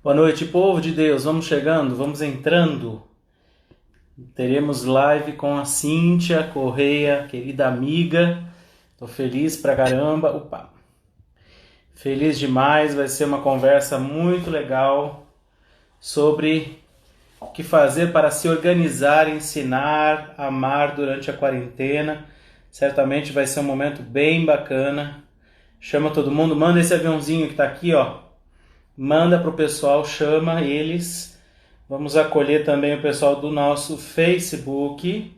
Boa noite, povo de Deus. Vamos chegando, vamos entrando. Teremos live com a Cíntia Correia, querida amiga. Tô feliz pra caramba. Opa! Feliz demais. Vai ser uma conversa muito legal sobre o que fazer para se organizar, ensinar, amar durante a quarentena. Certamente vai ser um momento bem bacana. Chama todo mundo, manda esse aviãozinho que tá aqui, ó. Manda pro pessoal, chama eles. Vamos acolher também o pessoal do nosso Facebook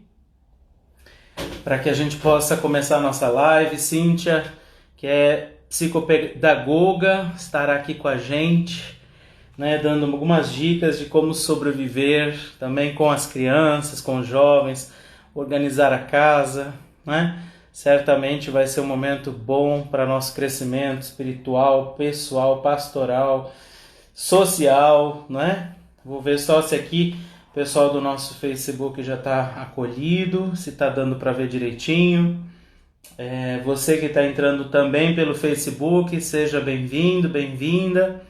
para que a gente possa começar a nossa live. Cíntia, que é psicopedagoga, estará aqui com a gente, né, dando algumas dicas de como sobreviver também com as crianças, com os jovens, organizar a casa, né? Certamente vai ser um momento bom para nosso crescimento espiritual, pessoal, pastoral, social, né? Vou ver só se aqui o pessoal do nosso Facebook já está acolhido, se está dando para ver direitinho. Você que está entrando também pelo Facebook, seja bem-vindo, bem-vinda.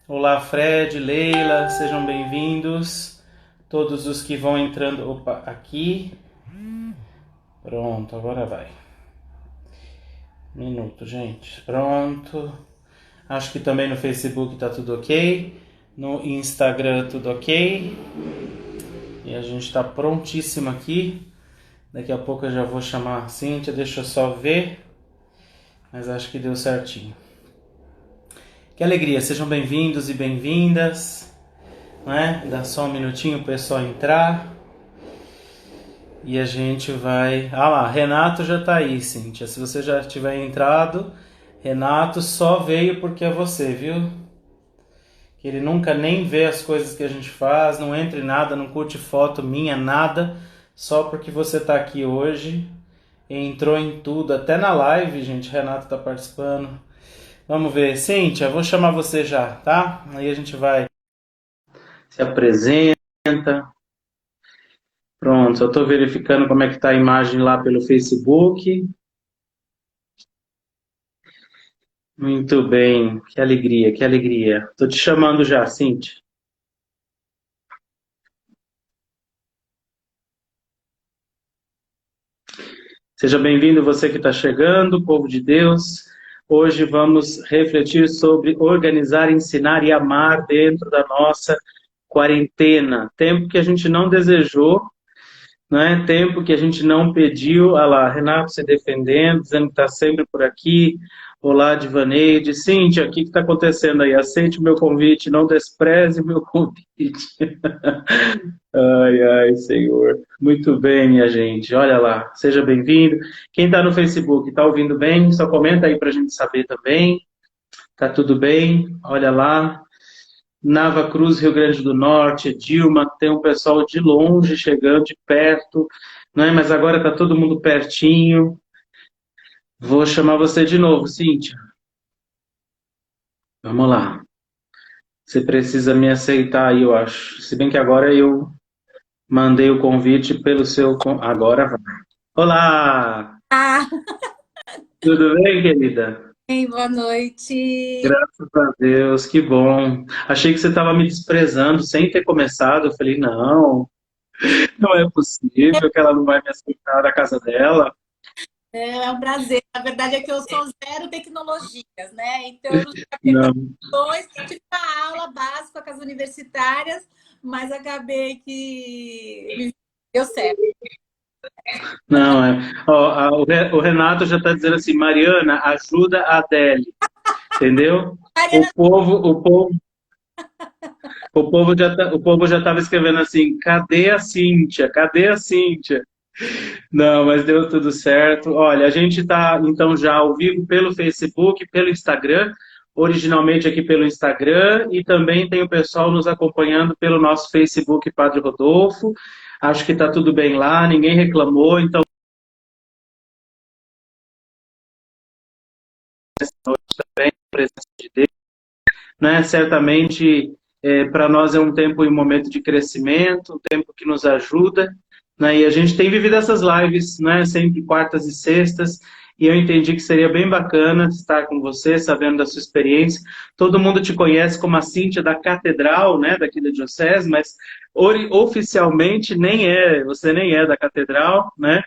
Olá, Fred, Leila, sejam bem-vindos. Todos os que vão entrando. Opa, aqui. Pronto, agora vai. Minuto, gente. Pronto. Acho que também no Facebook tá tudo ok. No Instagram tudo ok. E a gente está prontíssimo aqui. Daqui a pouco eu já vou chamar a Cíntia, deixa eu só ver. Mas acho que deu certinho. Que alegria, sejam bem-vindos e bem-vindas. Né? Dá só um minutinho para o pessoal entrar. E a gente vai... Ah lá, Renato já tá aí, Cíntia. Se você já tiver entrado, Renato só veio porque é você, viu? Que ele nunca nem vê as coisas que a gente faz, não entra em nada, não curte foto minha, nada, só porque você tá aqui hoje. Entrou em tudo, até na live, gente, Renato tá participando. Vamos ver, Cíntia, vou chamar você já, tá? Aí a gente vai, se apresenta. Pronto, só tô verificando como é que tá a imagem lá pelo Facebook. Muito bem, que alegria, que alegria. Tô te chamando já, Cíntia. Seja bem-vindo você que está chegando, povo de Deus. Hoje vamos refletir sobre organizar, ensinar e amar dentro da nossa quarentena. Tempo que a gente não desejou, né? Tempo que a gente não pediu. Olha lá, Renato se defendendo, dizendo que está sempre por aqui. Olá, Divaneide. Cíntia, o que está acontecendo aí? Aceite o meu convite, não despreze o meu convite. Ai, ai, Senhor. Muito bem, minha gente. Olha lá, seja bem-vindo. Quem está no Facebook, está ouvindo bem? Só comenta aí para a gente saber também. Tá tudo bem? Olha lá. Nava Cruz, Rio Grande do Norte, Dilma, tem um pessoal de longe chegando, de perto, né? Mas agora tá todo mundo pertinho. Vou chamar você de novo, Cíntia. Vamos lá. Você precisa me aceitar aí, eu acho. Se bem que agora eu mandei o convite pelo seu. Agora vai. Olá! Ah, Tudo bem, querida? bem, boa noite. Graças a Deus, que bom. Achei que você estava me desprezando sem ter começado. Eu falei, não, não é possível que ela não vai me aceitar na casa dela. É um prazer. A verdade é que eu sou zero tecnologias, né? Então, eu já Não, questões, tive uma aula básica com as universitárias, mas acabei que me deu certo. não é. Ó, o Renato já está dizendo assim, Mariana, ajuda a Adele, entendeu? O Mariana, povo, o povo, o povo já estava escrevendo assim, cadê a Cíntia? Cadê a Cíntia? Não, mas deu tudo certo. Olha, a gente está então já ao vivo pelo Facebook, pelo Instagram, originalmente aqui pelo Instagram, e também tem o pessoal nos acompanhando pelo nosso Facebook Padre Rodolfo. Acho que está tudo bem lá, ninguém reclamou, então também a presença de Deus, né? Certamente para nós é um tempo e um momento de crescimento, um tempo que nos ajuda, né? E a gente tem vivido essas lives, né? Sempre quartas e sextas. e eu entendi que seria bem bacana estar com você, sabendo da sua experiência. Todo mundo te conhece como a Cíntia da Catedral, né, daqui da Diocese, mas oficialmente você nem é da Catedral, né?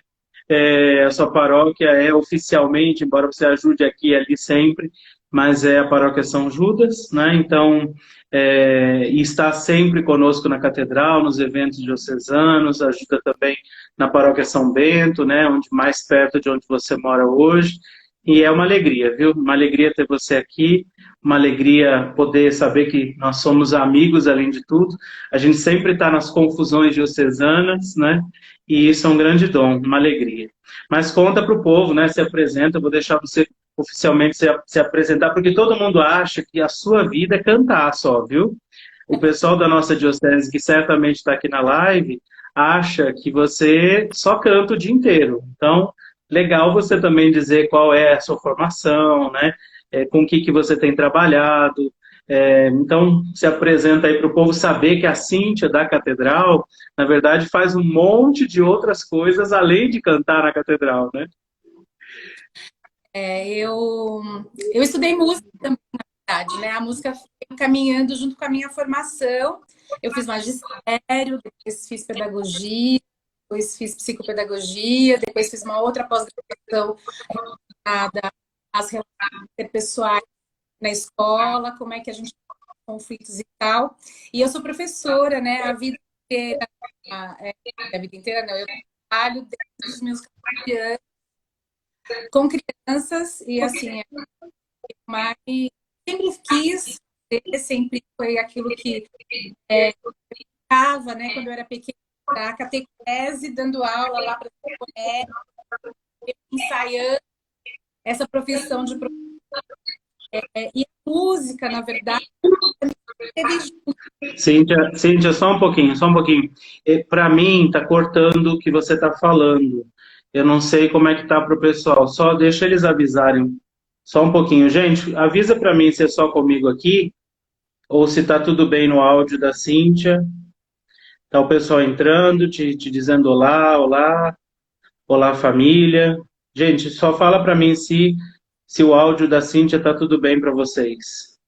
A sua paróquia é oficialmente, embora você ajude aqui e ali sempre, mas é a paróquia São Judas, né? Então, e está sempre conosco na catedral, nos eventos diocesanos, ajuda também na paróquia São Bento, né? Onde mais perto de onde você mora hoje. E é uma alegria, viu? Uma alegria ter você aqui, uma alegria poder saber que nós somos amigos além de tudo. A gente sempre está nas confusões diocesanas, né? E isso é um grande dom, uma alegria. Mas conta para o povo, né? Se apresenta, eu vou deixar você oficialmente se apresentar, porque todo mundo acha que a sua vida é cantar só, viu? O pessoal da nossa diocese, que certamente está aqui na live, acha que você só canta o dia inteiro. Então, legal você também dizer qual é a sua formação, né? Com o que você tem trabalhado. Então, se apresenta aí para o povo saber que a Cíntia da Catedral, na verdade, faz um monte de outras coisas além de cantar na Catedral, né? Eu estudei música também, na verdade, né? A música foi caminhando junto com a minha formação. Eu fiz magistério, depois fiz pedagogia, depois fiz psicopedagogia, depois fiz uma outra pós-graduação às relações interpessoais na escola, como é que a gente conflitos e tal. E eu sou professora, né? A vida inteira, a vida inteira não, eu trabalho desde os meus 14 anos com crianças e assim, mas sempre quis, sempre foi aquilo que eu estava, né? Quando eu era pequena, a catequese, dando aula lá para as mulheres, ensaiando essa profissão de professora. E a música, na verdade, teve... Cíntia, só um pouquinho, só um pouquinho. Para mim, tá cortando o que você está falando. Eu não sei como é que tá para o pessoal. Só deixa eles avisarem. Só um pouquinho. Gente, avisa para mim se é só comigo aqui ou se tá tudo bem no áudio da Cíntia. Tá o pessoal entrando, te dizendo olá, olá, olá família. Gente, só fala para mim se o áudio da Cíntia tá tudo bem para vocês.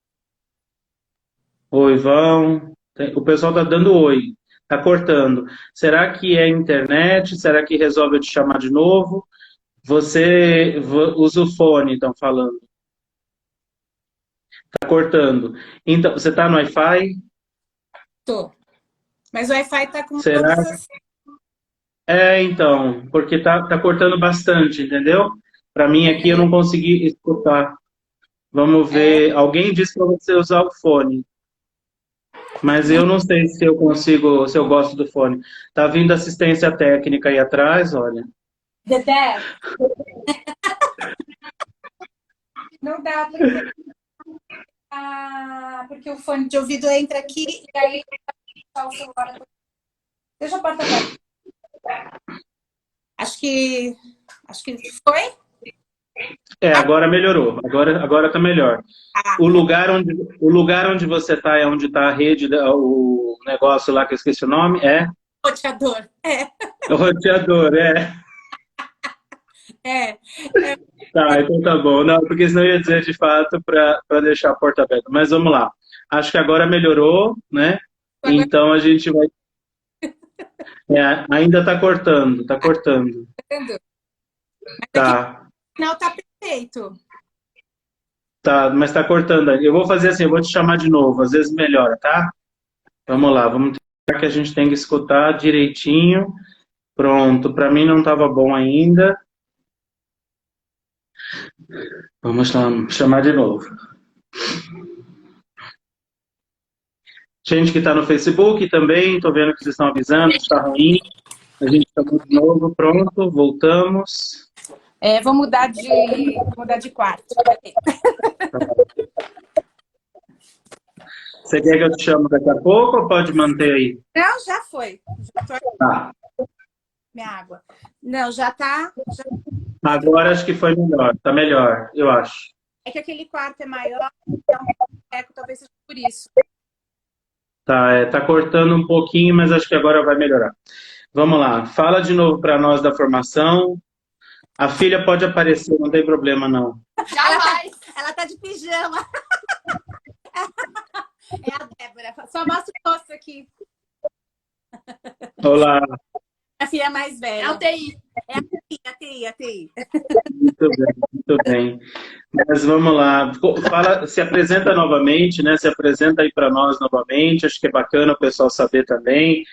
Oi, Vão. O pessoal tá dando oi. Tá cortando. Será que é internet? Será que resolve eu te chamar de novo? Você usa o fone, estão falando. Tá cortando. Então, você tá no Wi-Fi? Tô. Mas o Wi-Fi tá com Será? todas as... Então, porque tá cortando bastante, entendeu? Para mim aqui eu não consegui escutar. Vamos ver. Alguém disse para você usar o fone, mas eu não sei se eu consigo, se eu gosto do fone. Tá vindo assistência técnica aí atrás, olha. Dedé, não dá porque o fone de ouvido entra aqui e aí tá o celular. Deixa a porta aberta. Acho que foi. Agora melhorou. Agora tá melhor. O lugar onde você tá é onde tá a rede, o negócio lá que eu esqueci o nome, é? Roteador. O roteador, é. É. Tá, então tá bom. Não, porque senão eu ia dizer de fato para deixar a porta aberta. Mas vamos lá. Acho que agora melhorou, né? Agora Então a gente vai. Ainda tá cortando, tá cortando. mas aqui Tá, o final tá perfeito. tá, mas tá cortando. Eu vou fazer assim, eu vou te chamar de novo, às vezes melhora, tá? Vamos lá, vamos tentar que a gente tem que escutar direitinho. Pronto, para mim não estava bom ainda. Vamos lá, chamar de novo. Gente que está no Facebook também, estou vendo que vocês estão avisando, está ruim. A gente está de novo, pronto, voltamos. Vou mudar de quarto. Você quer que eu te chame daqui a pouco ou pode manter aí? Não, já foi. Já tô aqui, Tá. minha água. Não, já tá. Agora acho que foi melhor, tá melhor, eu acho. É que aquele quarto é maior, então talvez seja por isso. Tá cortando um pouquinho, mas acho que agora vai melhorar. Vamos lá, fala de novo para nós da formação. A filha pode aparecer, não tem problema, não. Jamais. Ela tá de pijama. É a Débora. Só mostra o rosto aqui. Olá, A filha mais É velha. o TI. É a TI, a TI. muito bem, muito bem. Mas vamos lá, fala, se apresenta novamente, né? Se apresenta aí para nós novamente. Acho que é bacana o pessoal saber também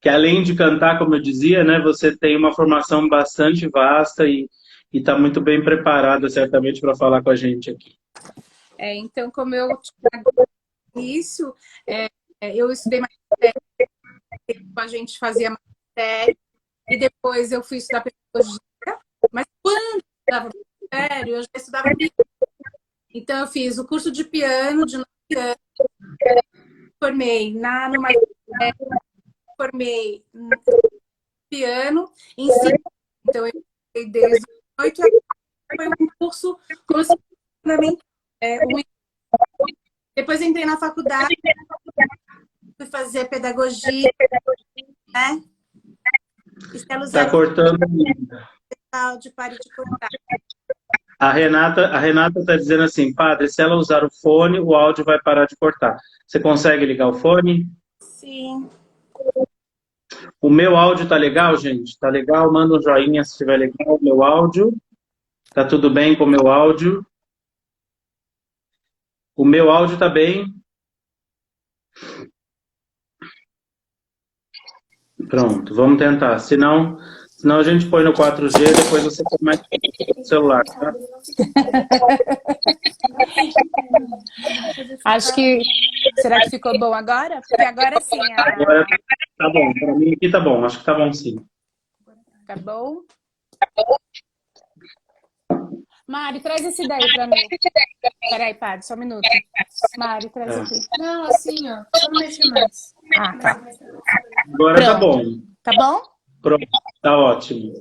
que além de cantar, como eu dizia, né? Você tem uma formação bastante vasta e está muito bem preparada, certamente, para falar com a gente aqui. Então, como eu tinha início, eu estudei mais a gente fazia magistério, e depois eu fui estudar pedagogia, mas quando eu estudava magistério, eu já estudava piano. Então, eu fiz o curso de piano de 9 anos, formei no magistério, formei no piano, ensino. Então, eu estudei desde os 8 anos, foi um curso como se fosse fundamental. Depois entrei na faculdade, fui fazer pedagogia, né? Está cortando ainda. Áudio, pare de cortar. A Renata está dizendo assim, padre, se ela usar o fone, o áudio vai parar de cortar. Você consegue ligar o fone? Sim. O meu áudio tá legal, gente? Tá legal? Manda um joinha se estiver legal o meu áudio. Tá tudo bem com o meu áudio? O meu áudio tá bem? Pronto, vamos tentar. Senão a gente põe no 4G, depois você começa no celular, tá? Acho que... Será que ficou bom agora? Porque agora sim. Agora tá bom, para mim aqui tá bom. Acho que tá bom sim. Tá bom? Mari, traz esse daí pra mim. Peraí, padre, só um minuto. Mari, traz aqui. Não, assim, ó. Só não mexer mais. Ah, tá. Agora tá bom. Tá bom? Pronto, tá ótimo.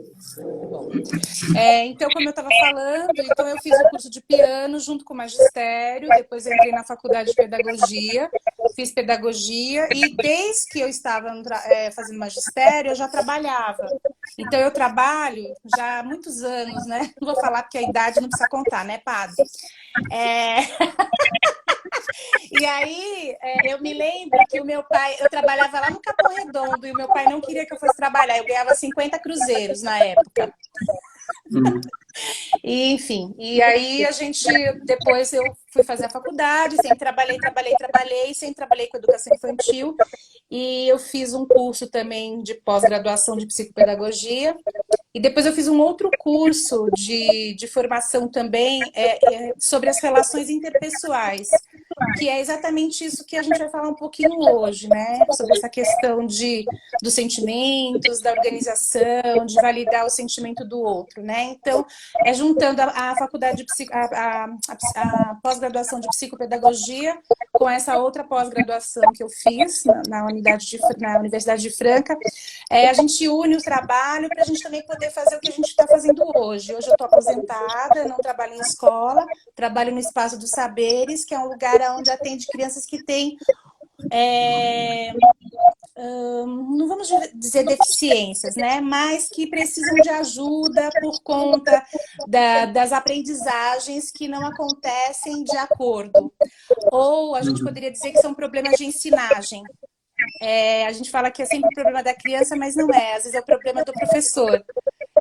Então, como eu estava falando, então eu fiz o curso de piano junto com o magistério, depois eu entrei na faculdade de pedagogia, fiz pedagogia e desde que eu estava fazendo magistério, eu já trabalhava. Então, eu trabalho já há muitos anos, né? Não vou falar porque a idade não precisa contar, né, padre? E aí, eu me lembro que o meu pai, eu trabalhava lá no Capão Redondo e o meu pai não queria que eu fosse trabalhar. Eu ganhava 50 cruzeiros na época. E, enfim, e aí depois eu fui fazer a faculdade, sempre trabalhei, sempre trabalhei com educação infantil e eu fiz um curso também de pós-graduação de psicopedagogia e depois eu fiz um outro curso de formação também sobre as relações interpessoais, que é exatamente isso que a gente vai falar um pouquinho hoje, né? Sobre essa questão dos sentimentos, da organização, de validar o sentimento do outro, né? Então, juntando a faculdade a pós-graduação de psicopedagogia com essa outra pós-graduação que eu fiz na Universidade de Franca, a gente une o trabalho para a gente também poder fazer o que a gente está fazendo hoje. Hoje eu estou aposentada, não trabalho em escola, trabalho no Espaço dos Saberes, que é um lugar onde atende crianças que têm não vamos dizer deficiências, né? Mas que precisam de ajuda por conta das aprendizagens que não acontecem de acordo. Ou a gente poderia dizer que são problemas de ensinagem. A gente fala que é sempre o problema da criança, mas não é. Às vezes é o problema do professor.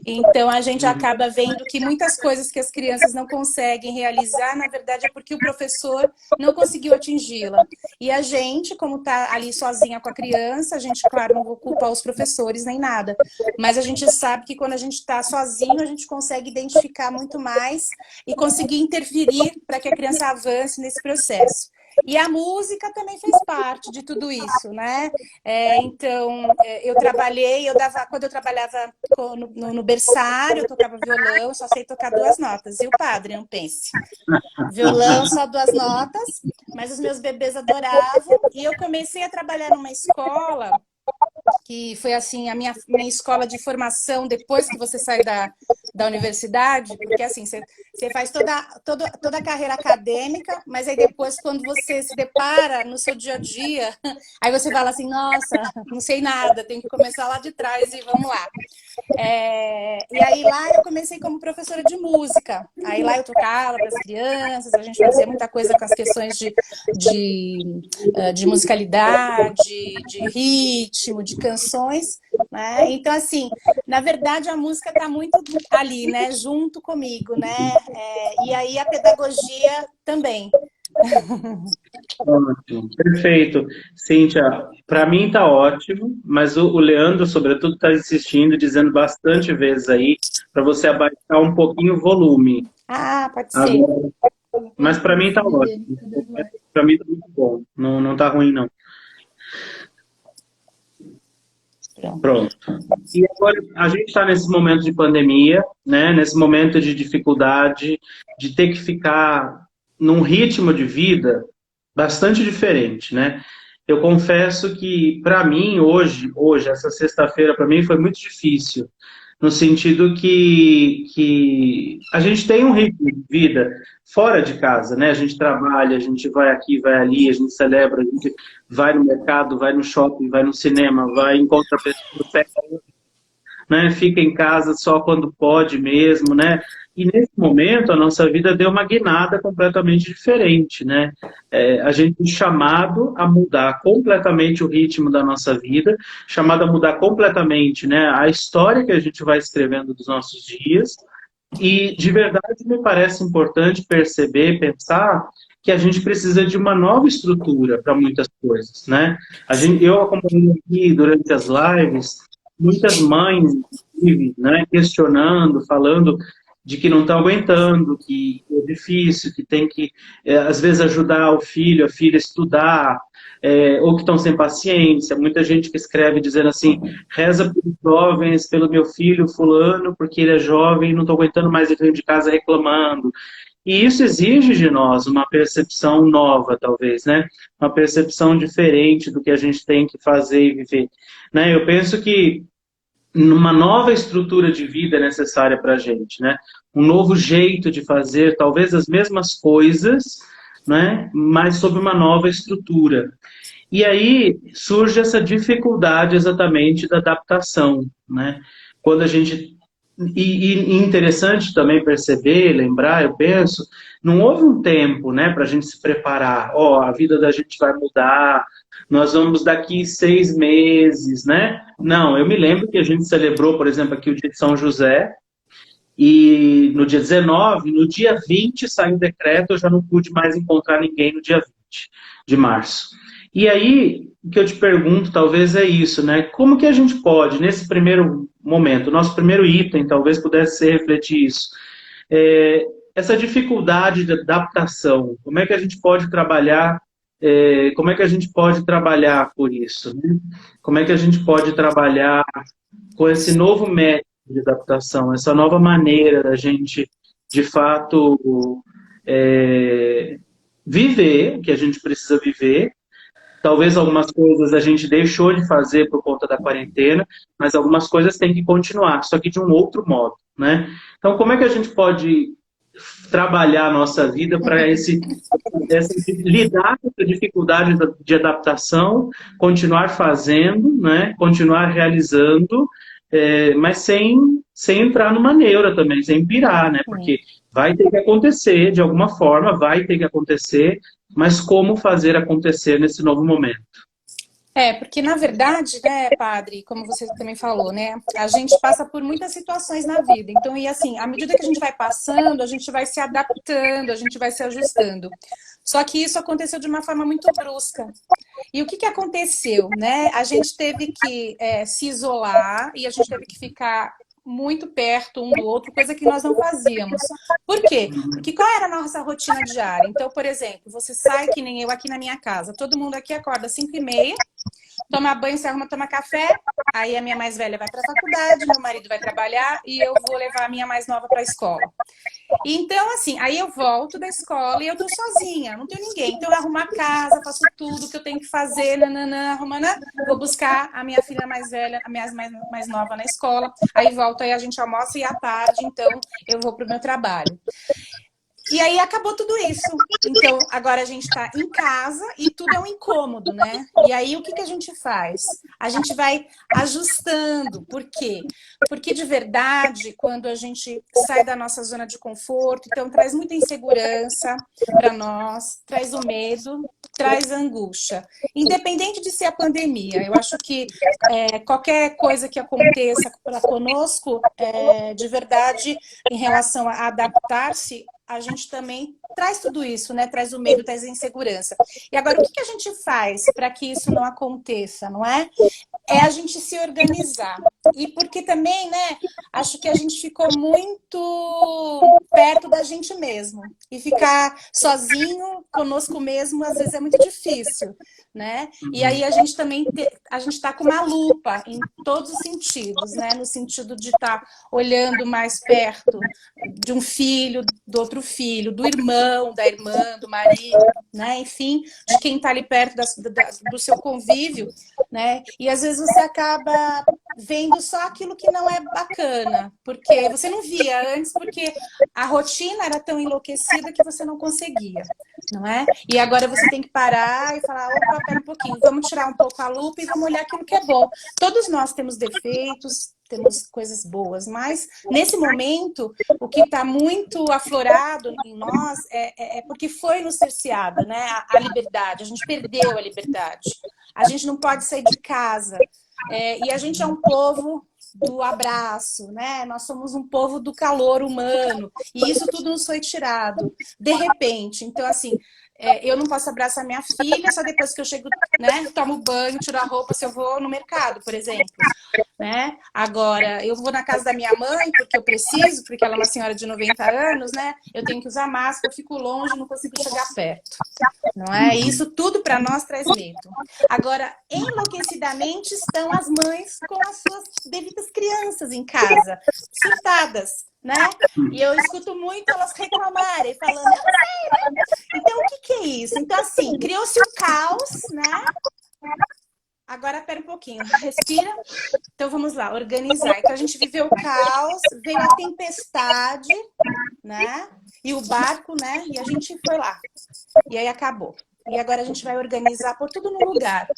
Então, a gente acaba vendo que muitas coisas que as crianças não conseguem realizar, na verdade, é porque o professor não conseguiu atingi-la. E a gente, como está ali sozinha com a criança, a gente, claro, não vou culpar os professores nem nada, mas a gente sabe que quando a gente está sozinho, a gente consegue identificar muito mais e conseguir interferir para que a criança avance nesse processo. E a música também fez parte de tudo isso, né? Então, eu trabalhei, quando eu trabalhava no berçário, eu tocava violão, só sei tocar 2 notas. E o padre, não pense. Violão, só 2 notas, mas os meus bebês adoravam. E eu comecei a trabalhar numa escola que foi assim a minha escola de formação depois que você sai da universidade, porque assim, você faz toda a carreira acadêmica, mas aí depois quando você se depara no seu dia a dia, aí você fala assim, nossa, não sei nada, tem que começar lá de trás e vamos lá. E aí lá eu comecei como professora de música. Aí lá eu tocava para as crianças, a gente fazia muita coisa com as questões de musicalidade, de ritmo, de canções, né? Então, assim, na verdade a música está muito ali, né? Junto comigo, né? E aí a pedagogia também. Ótimo, perfeito. Cíntia, para mim tá ótimo, mas o Leandro, sobretudo, está insistindo, dizendo bastante vezes aí, para você abaixar um pouquinho o volume. Ah, pode ser. Agora, mas para mim tá ótimo. Para mim tá muito bom. Não, não tá ruim, não. Pronto. E agora a gente está nesse momento de pandemia, né? Nesse momento de dificuldade, de ter que ficar num ritmo de vida bastante diferente, né? Eu confesso que para mim hoje essa sexta-feira para mim foi muito difícil, no sentido que a gente tem um ritmo de vida fora de casa, né? A gente trabalha, a gente vai aqui, vai ali, a gente celebra, a gente vai no mercado, vai no shopping, vai no cinema, vai encontra pessoas, né? Fica em casa só quando pode mesmo, né? E nesse momento a nossa vida deu uma guinada completamente diferente, né? A gente é chamado a mudar completamente o ritmo da nossa vida, chamado a mudar completamente, né, a história que a gente vai escrevendo dos nossos dias. E de verdade me parece importante perceber, pensar que a gente precisa de uma nova estrutura para muitas coisas, né? Eu acompanhei aqui durante as lives muitas mães, inclusive, né, questionando, falando de que não estão aguentando, que é difícil, que tem que, às vezes, ajudar o filho, a filha a estudar, ou que estão sem paciência. Muita gente que escreve dizendo assim, reza pelos jovens, pelo meu filho fulano, porque ele é jovem e não estou aguentando mais ele dentro de casa reclamando. E isso exige de nós uma percepção nova, talvez, né? Uma percepção diferente do que a gente tem que fazer e viver. Né? Eu penso que numa nova estrutura de vida é necessária para a gente, né? Um novo jeito de fazer, talvez as mesmas coisas, né? Mas sob uma nova estrutura. E aí surge essa dificuldade exatamente da adaptação, né? Quando a gente e interessante também perceber, lembrar, eu penso, não houve um tempo, né, para a gente se preparar. Ó, a vida da gente vai mudar, nós vamos daqui 6 meses, né? Não, eu me lembro que a gente celebrou, por exemplo, aqui o dia de São José, e no dia 19, no dia 20 saiu um decreto, eu já não pude mais encontrar ninguém no dia 20 de março. E aí, o que eu te pergunto, talvez é isso, né? Como que a gente pode, nesse primeiro momento, o nosso primeiro item, talvez pudesse ser refletir isso, essa dificuldade de adaptação, como é que a gente pode trabalhar, como é que a gente pode trabalhar por isso, né? Como é que a gente pode trabalhar com esse novo método de adaptação, essa nova maneira da gente, de fato, viver o que a gente precisa viver. Talvez algumas coisas a gente deixou de fazer por conta da quarentena, mas algumas coisas têm que continuar, só que de um outro modo, né? Então, como é que a gente pode trabalhar a nossa vida para lidar com essa dificuldade de adaptação, continuar fazendo, né? Continuar realizando, mas sem entrar numa neura também, sem pirar, né? Porque vai ter que acontecer, de alguma forma, vai ter que acontecer, mas como fazer acontecer nesse novo momento? Porque na verdade, né, padre, como você também falou, né, a gente passa por muitas situações na vida. Então, e assim, à medida que a gente vai passando, a gente vai se adaptando, a gente vai se ajustando. Só que isso aconteceu de uma forma muito brusca. E o que aconteceu, né? A gente teve que se isolar e a gente teve que ficar muito perto um do outro, coisa que nós não fazíamos. Por quê? Porque qual era a nossa rotina diária? Então, por exemplo, você sai, que nem eu aqui na minha casa, todo mundo aqui acorda às 5h30, toma banho, se arruma, toma café, aí a minha mais velha vai para a faculdade, meu marido vai trabalhar e eu vou levar a minha mais nova para a escola. Então, assim, aí eu volto da escola e eu tô sozinha, não tenho ninguém. Então, eu arrumo a casa, faço tudo que eu tenho que fazer, arrumando, vou buscar a minha filha mais velha, a minha mais nova na escola, aí volto, aí a gente almoça e à tarde, então, eu vou pro meu trabalho. E aí acabou tudo isso. Então, agora a gente está em casa e tudo é um incômodo, né? E aí o que a gente faz? A gente vai ajustando. Por quê? Porque de verdade, quando a gente sai da nossa zona de conforto, então traz muita insegurança para nós, traz o medo, traz a angústia. Independente de ser a pandemia, eu acho que qualquer coisa que aconteça para conosco, de verdade, em relação a adaptar-se, a gente também traz tudo isso, né? Traz o medo, traz a insegurança. E agora, o que a gente faz para que isso não aconteça, não é? É a gente se organizar. E porque também, né, acho que a gente ficou muito perto da gente mesmo. E ficar sozinho, conosco mesmo, às vezes é muito difícil, né? E aí a gente também a gente está com uma lupa em todos os sentidos, né? No sentido de estar olhando mais perto de um filho, do outro filho, do irmão, da irmã, do marido, né? Enfim, de quem está ali perto do seu convívio, né? E às vezes você acaba vendo só aquilo que não é bacana, porque você não via antes, porque a rotina era tão enlouquecida que você não conseguia, não é? E agora você tem que parar e falar, opa, pera um pouquinho, vamos tirar um pouco a lupa e vamos olhar aquilo que é bom. Todos nós temos defeitos, temos coisas boas, mas nesse momento, o que está muito aflorado em nós é porque foi nos cerceada, né? A liberdade, a gente perdeu a liberdade. A gente não pode sair de casa. E a gente é um povo do abraço, né? Nós somos um povo do calor humano. E isso tudo nos foi tirado, de repente. Então, assim, eu não posso abraçar minha filha só depois que eu chego, né? Tomo banho, tiro a roupa, se eu vou no mercado, por exemplo. Né? Agora, eu vou na casa da minha mãe porque eu preciso, porque ela é uma senhora de 90 anos, né? Eu tenho que usar máscara, eu fico longe, não consigo chegar perto. Não é? Isso tudo para nós traz medo. Agora, enlouquecidamente estão as mães com as suas devidas crianças em casa, surtadas, né? E eu escuto muito elas reclamarem, falando, eu sei, né? Então, o que é isso? Então, assim, criou-se o caos, né? Agora, pera um pouquinho, respira. Então, vamos lá, organizar. Então, a gente viveu o caos, veio a tempestade, né? E o barco, né? E a gente foi lá. E aí acabou. E agora a gente vai organizar, pôr tudo no lugar.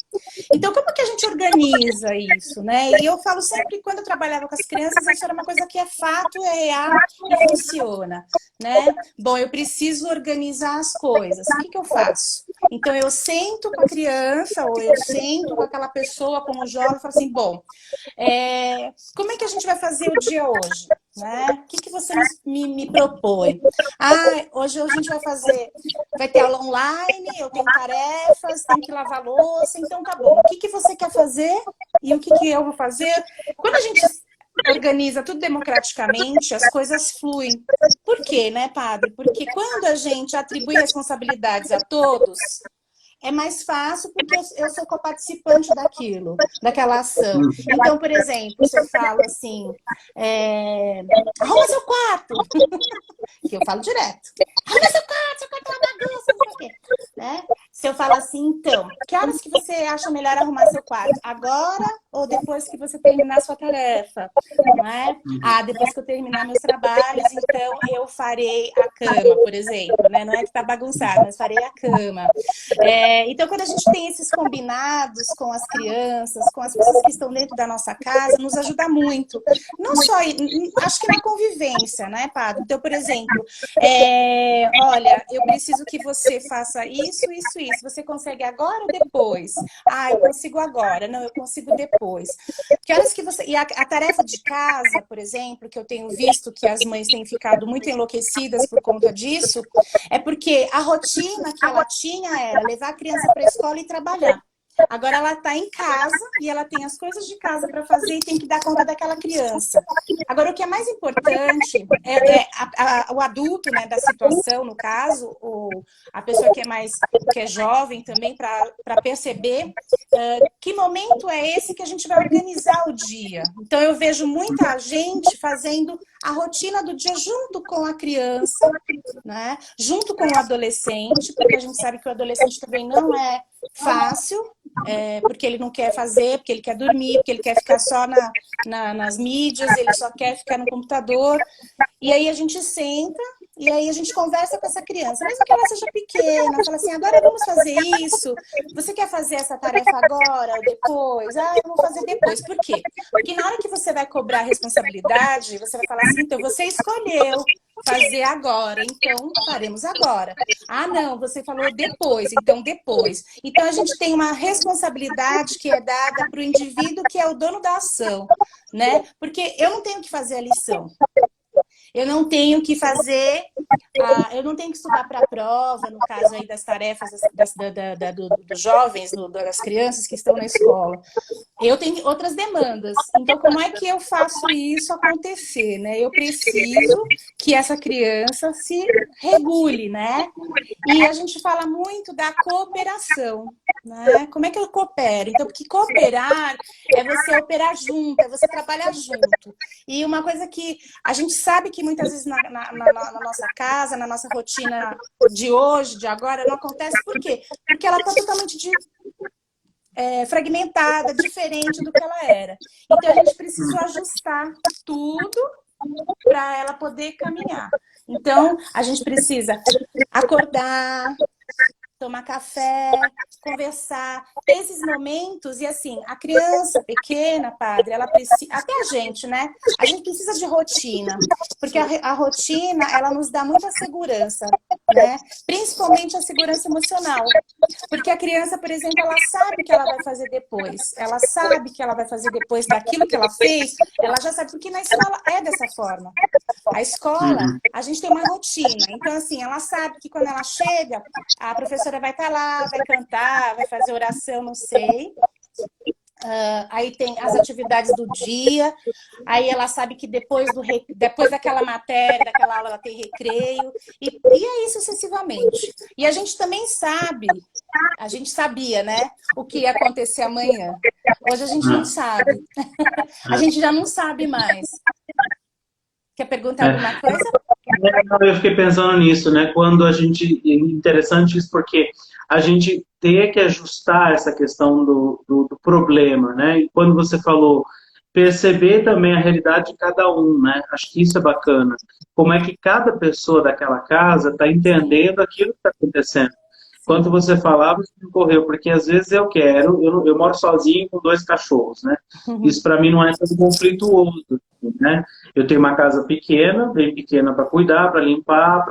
Então, como que a gente organiza isso, né? E eu falo sempre que quando eu trabalhava com as crianças, isso era uma coisa que é fato, é real e funciona, né? Bom, eu preciso organizar as coisas. O que eu faço? Então, eu sento com a criança, ou eu sento com aquela pessoa, com o jovem, e falo assim, bom, como é que a gente vai fazer o dia hoje? Né? O que você me propõe? Hoje a gente vai ter aula online, eu tenho tarefas, tenho que lavar louça, então tá bom. O que você quer fazer e o que eu vou fazer? Quando a gente organiza tudo democraticamente, as coisas fluem. Por quê, né, padre? Porque quando a gente atribui responsabilidades a todos, é mais fácil porque eu sou coparticipante daquela ação. Então, por exemplo, você fala assim, arruma seu quarto, que eu falo direto. Arruma seu quarto é uma bagunça, não sei o quê. Né? Se eu falo assim, então, que horas que você acha melhor arrumar seu quarto? Agora ou depois que você terminar a sua tarefa? Não é? Depois que eu terminar meus trabalhos, então eu farei a cama, por exemplo. Né? Não é que tá bagunçado, mas farei a cama. Então, quando a gente tem esses combinados com as crianças, com as pessoas que estão dentro da nossa casa, nos ajuda muito. Não só, acho que na convivência, né, padre? Então, por exemplo, olha, eu preciso que você faça isso, isso, isso. Você consegue agora ou depois? Eu consigo agora. Não, eu consigo depois. Que horas que você... E a tarefa de casa, por exemplo, que eu tenho visto que as mães têm ficado muito enlouquecidas por conta disso, é porque a rotina que ela tinha era levar a criança para a escola e trabalhar. Agora ela está em casa e ela tem as coisas de casa para fazer e tem que dar conta daquela criança. Agora, o que é mais importante o adulto, né, da situação, no caso, ou a pessoa que é jovem também, para perceber que momento é esse que a gente vai organizar o dia. Então, eu vejo muita gente fazendo a rotina do dia junto com a criança, né, junto com o adolescente, porque a gente sabe que o adolescente também não é fácil, porque ele não quer fazer, porque ele quer dormir, porque ele quer ficar só nas mídias, ele só quer ficar no computador. E aí a gente senta E aí a gente conversa com essa criança, mesmo que ela seja pequena, fala assim, agora vamos fazer isso, você quer fazer essa tarefa agora ou depois? Ah, eu vou fazer depois. Por quê? Porque na hora que você vai cobrar a responsabilidade, você vai falar assim, então você escolheu fazer agora, então faremos agora. Ah, não, você falou depois, então depois. Então a gente tem uma responsabilidade que é dada para o indivíduo que é o dono da ação, né? Porque eu não tenho que fazer a lição. Eu não tenho que fazer, eu não tenho que estudar para a prova, no caso aí das tarefas dos jovens, das crianças que estão na escola. Eu tenho outras demandas. Então, como é que eu faço isso acontecer, né? Eu preciso que essa criança se regule, né? E a gente fala muito da cooperação, né? Como é que eu coopero? Então, porque cooperar é você operar junto, é você trabalhar junto. E uma coisa que a gente sabe que muitas vezes na nossa casa, na nossa rotina de hoje, de agora, não acontece. Por quê? Porque ela está totalmente fragmentada, diferente do que ela era. Então, a gente precisa ajustar tudo para ela poder caminhar. Então, a gente precisa acordar, tomar café, conversar, esses momentos. E assim, a criança pequena, padre, ela precisa, até a gente, né? A gente precisa de rotina, porque a rotina, ela nos dá muita segurança, né? Principalmente a segurança emocional. Porque a criança, por exemplo, ela sabe o que ela vai fazer depois. Ela sabe que ela vai fazer depois daquilo que ela fez, ela já sabe, porque na escola é dessa forma. A escola, a gente tem uma rotina. Então, assim, ela sabe que quando ela chega, a professora vai estar lá, vai cantar, vai fazer oração, não sei. Aí tem as atividades do dia, aí ela sabe que depois daquela matéria, daquela aula, ela tem recreio, e aí sucessivamente. E a gente também sabe, a gente sabia, né, o que ia acontecer amanhã. Hoje a gente não sabe. A gente já não sabe mais. Quer perguntar alguma coisa? Eu fiquei pensando nisso, né? Quando a gente... Interessante isso, porque a gente tem que ajustar essa questão do problema, né? E quando você falou, perceber também a realidade de cada um, né? Acho que isso é bacana. Como é que cada pessoa daquela casa está entendendo aquilo que está acontecendo. Quando você falava, isso me correu, porque às vezes eu moro sozinho com 2 cachorros, né? Isso para mim não é tão conflituoso, né? Eu tenho uma casa pequena, bem pequena para cuidar, para limpar,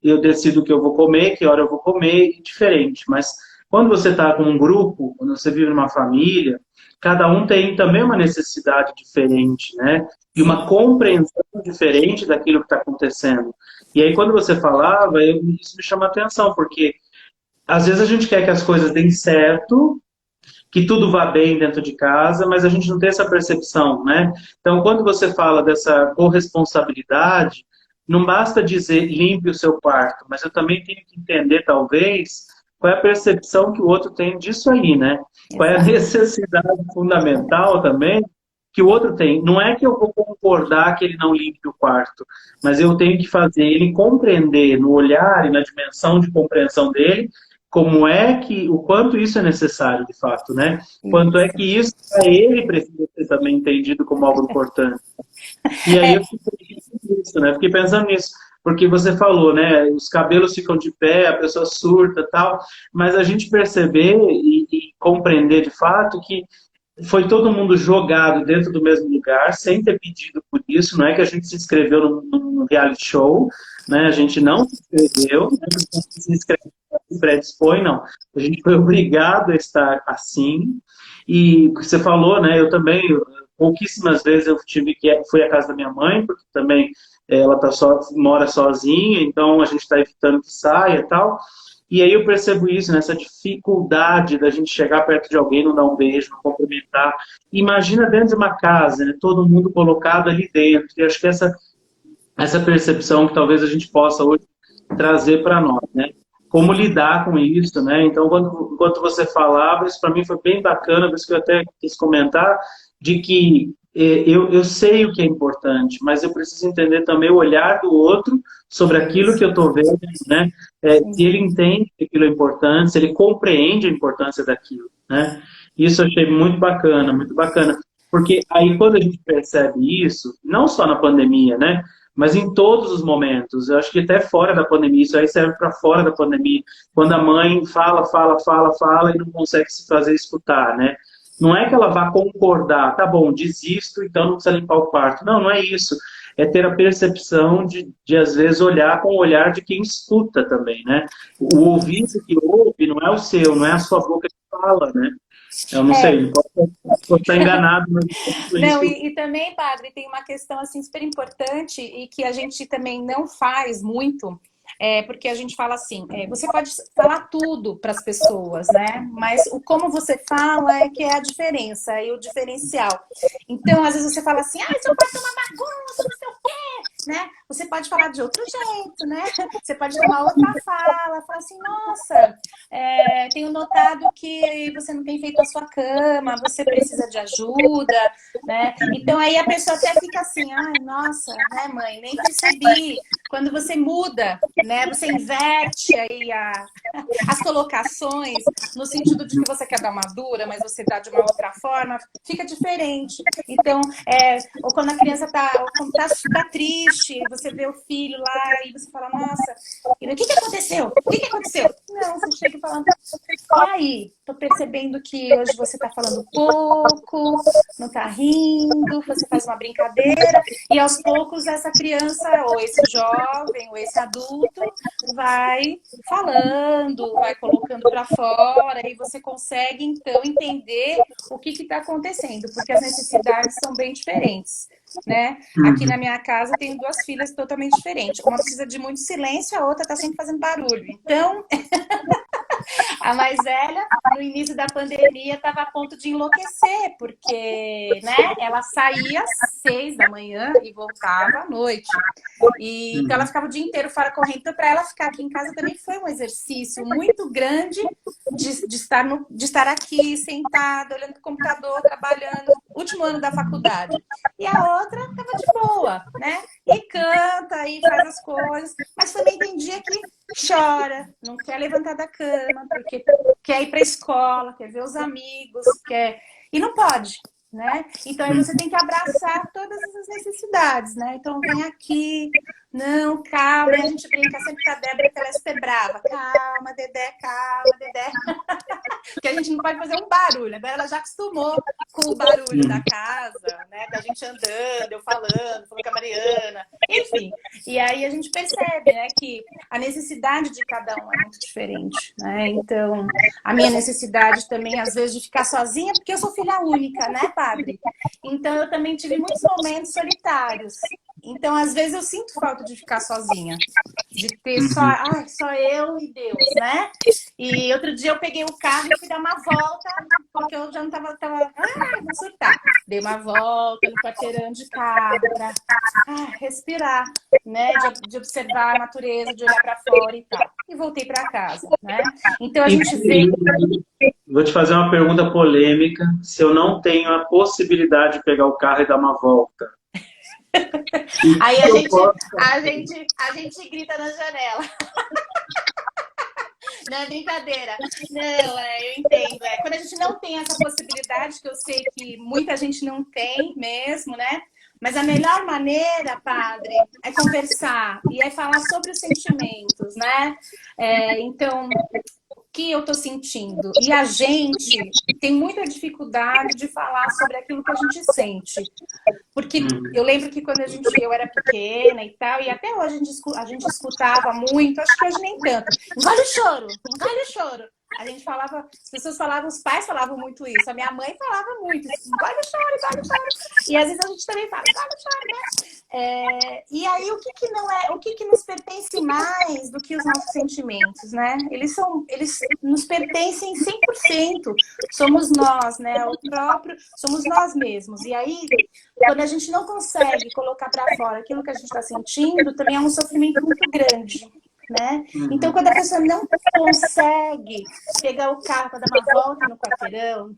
eu decido o que eu vou comer, que hora eu vou comer, diferente. Mas quando você está com um grupo, quando você vive numa família, cada um tem também uma necessidade diferente, né? E uma compreensão diferente daquilo que está acontecendo. E aí quando você falava, isso me chama a atenção, porque às vezes a gente quer que as coisas deem certo, que tudo vá bem dentro de casa, mas a gente não tem essa percepção, né? Então, quando você fala dessa corresponsabilidade, não basta dizer limpe o seu quarto, mas eu também tenho que entender, talvez, qual é a percepção que o outro tem disso aí, né? Qual é a necessidade fundamental também que o outro tem. Não é que eu vou concordar que ele não limpe o quarto, mas eu tenho que fazer ele compreender no olhar e na dimensão de compreensão dele como é que, o quanto isso é necessário, de fato, né? Quanto é que isso, para ele, precisa ser também entendido como algo importante. E aí eu fiquei pensando nisso, porque você falou, né? Os cabelos ficam de pé, a pessoa surta e tal, mas a gente perceber e compreender, de fato, que foi todo mundo jogado dentro do mesmo lugar, sem ter pedido por isso. Não é que a gente se inscreveu num reality show, né? A gente não se inscreveu, né? Se inscreve, se predispõe, não. A gente foi obrigado a estar assim. E você falou, né? Eu também, pouquíssimas vezes eu fui à casa da minha mãe, porque também ela mora sozinha, então a gente está evitando que saia e tal. E aí eu percebo isso, nessa dificuldade da gente chegar perto de alguém, não dar um beijo, não cumprimentar. Imagina dentro de uma casa, né, todo mundo colocado ali dentro. E acho que essa percepção que talvez a gente possa hoje trazer para nós, né? Como lidar com isso, né? Então, enquanto você falava, isso para mim foi bem bacana, por isso que eu até quis comentar, de que eu sei o que é importante, mas eu preciso entender também o olhar do outro sobre aquilo que eu estou vendo, né? Se ele entende que aquilo é importante, se ele compreende a importância daquilo, né? Isso eu achei muito bacana, muito bacana. Porque aí quando a gente percebe isso, não só na pandemia, né? Mas em todos os momentos, eu acho que até fora da pandemia, isso aí serve para fora da pandemia, quando a mãe fala, fala, fala, fala e não consegue se fazer escutar, né? Não é que ela vá concordar, tá bom, desisto, então não precisa limpar o quarto. Não, não é isso. É ter a percepção de às vezes, olhar com o olhar de quem escuta também, né? O ouvido que ouve não é o seu, não é a sua boca que fala, né? Eu não sei, posso estar enganado, mas é Não, isso. e também, padre, tem uma questão assim super importante e que a gente também não faz muito, porque a gente fala assim, você pode falar tudo para as pessoas, né? Mas o como você fala é que é a diferença e o diferencial. Então, às vezes você fala assim, seu pai tem uma bagunça, não sei o quê, né? Você pode falar de outro jeito, né? Você pode ter uma outra fala, falar assim, nossa, tenho notado que você não tem feito a sua cama, você precisa de ajuda, né? Então aí a pessoa até fica assim, ai, nossa, né, mãe, nem percebi. Quando você muda, né, você inverte aí as colocações, no sentido de que você quer dar uma dura, mas você dá de uma outra forma, fica diferente. Então, ou quando a criança tá triste, você vê o filho lá e você fala, nossa, o que aconteceu? O que aconteceu? Não, você chega falando, e aí? Tô percebendo que hoje você tá falando pouco, não tá rindo, você faz uma brincadeira, e aos poucos essa criança, ou esse jovem, ou esse adulto, vai falando, vai colocando para fora, e você consegue, então, entender o que está acontecendo, porque as necessidades são bem diferentes, né? Aqui na minha casa, eu tenho duas filhas totalmente diferentes. Uma precisa de muito silêncio, a outra está sempre fazendo barulho. Então, a mais velha, no início da pandemia, estava a ponto de enlouquecer, porque, né, ela saía às 6 da manhã e voltava à noite. Então, ela ficava o dia inteiro fora correndo. Então, para ela ficar aqui em casa também foi um exercício muito grande de estar aqui, sentada, olhando para o computador, trabalhando, último ano da faculdade. E a outra estava de boa, né? E canta, e faz as coisas. Mas também tem dia que chora, não quer levantar da cama, porque quer ir para a escola, quer ver os amigos, quer... E não pode, né? Então aí você tem que abraçar todas essas necessidades, né? Então vem aqui, não, calma, a gente brinca sempre com a Débora, que ela é super brava. Calma, Dedé, porque a gente não pode fazer um barulho. Agora ela já acostumou com o barulho da casa, né? Da gente andando, eu falando com a Mariana, enfim. E aí a gente percebe, né, que a necessidade de cada um é muito diferente, né? Então, a minha necessidade também, às vezes, de ficar sozinha, porque eu sou filha única, né, padre? Então, eu também tive muitos momentos solitários. Então, às vezes, eu sinto falta de ficar sozinha. De ter só eu e Deus, né? E outro dia eu peguei o carro e fui dar uma volta, porque eu já não tava vou surtar. Dei uma volta no quarteirão de carro pra respirar, né? De observar a natureza, de olhar para fora e tal. E voltei para casa, né? Então a gente vê... Vou te fazer uma pergunta polêmica. Se eu não tenho a possibilidade de pegar o carro e dar uma volta. Aí a gente grita na janela. Não é brincadeira. Não, eu entendo. Quando a gente não tem essa possibilidade, que eu sei que muita gente não tem mesmo, né? Mas a melhor maneira, padre, é conversar e é falar sobre os sentimentos, né? Então, o que eu tô sentindo? E a gente tem muita dificuldade de falar sobre aquilo que a gente sente. Porque eu lembro que quando eu era pequena e tal, e até hoje a gente escutava muito, acho que hoje nem tanto. Engole o choro, engole o choro. A gente falava, as pessoas falavam, os pais falavam muito isso. A minha mãe falava muito isso. Engole o choro, engole o choro. E às vezes a gente também fala, engole o choro, né? E aí o que que nos pertence mais do que os nossos sentimentos, né? Eles nos pertencem 100%. Somos nós, né? Somos nós mesmos. E aí, quando a gente não consegue colocar para fora aquilo que a gente está sentindo, também é um sofrimento muito grande. Né? Então, quando a pessoa não consegue pegar o carro para dar uma volta no quarteirão,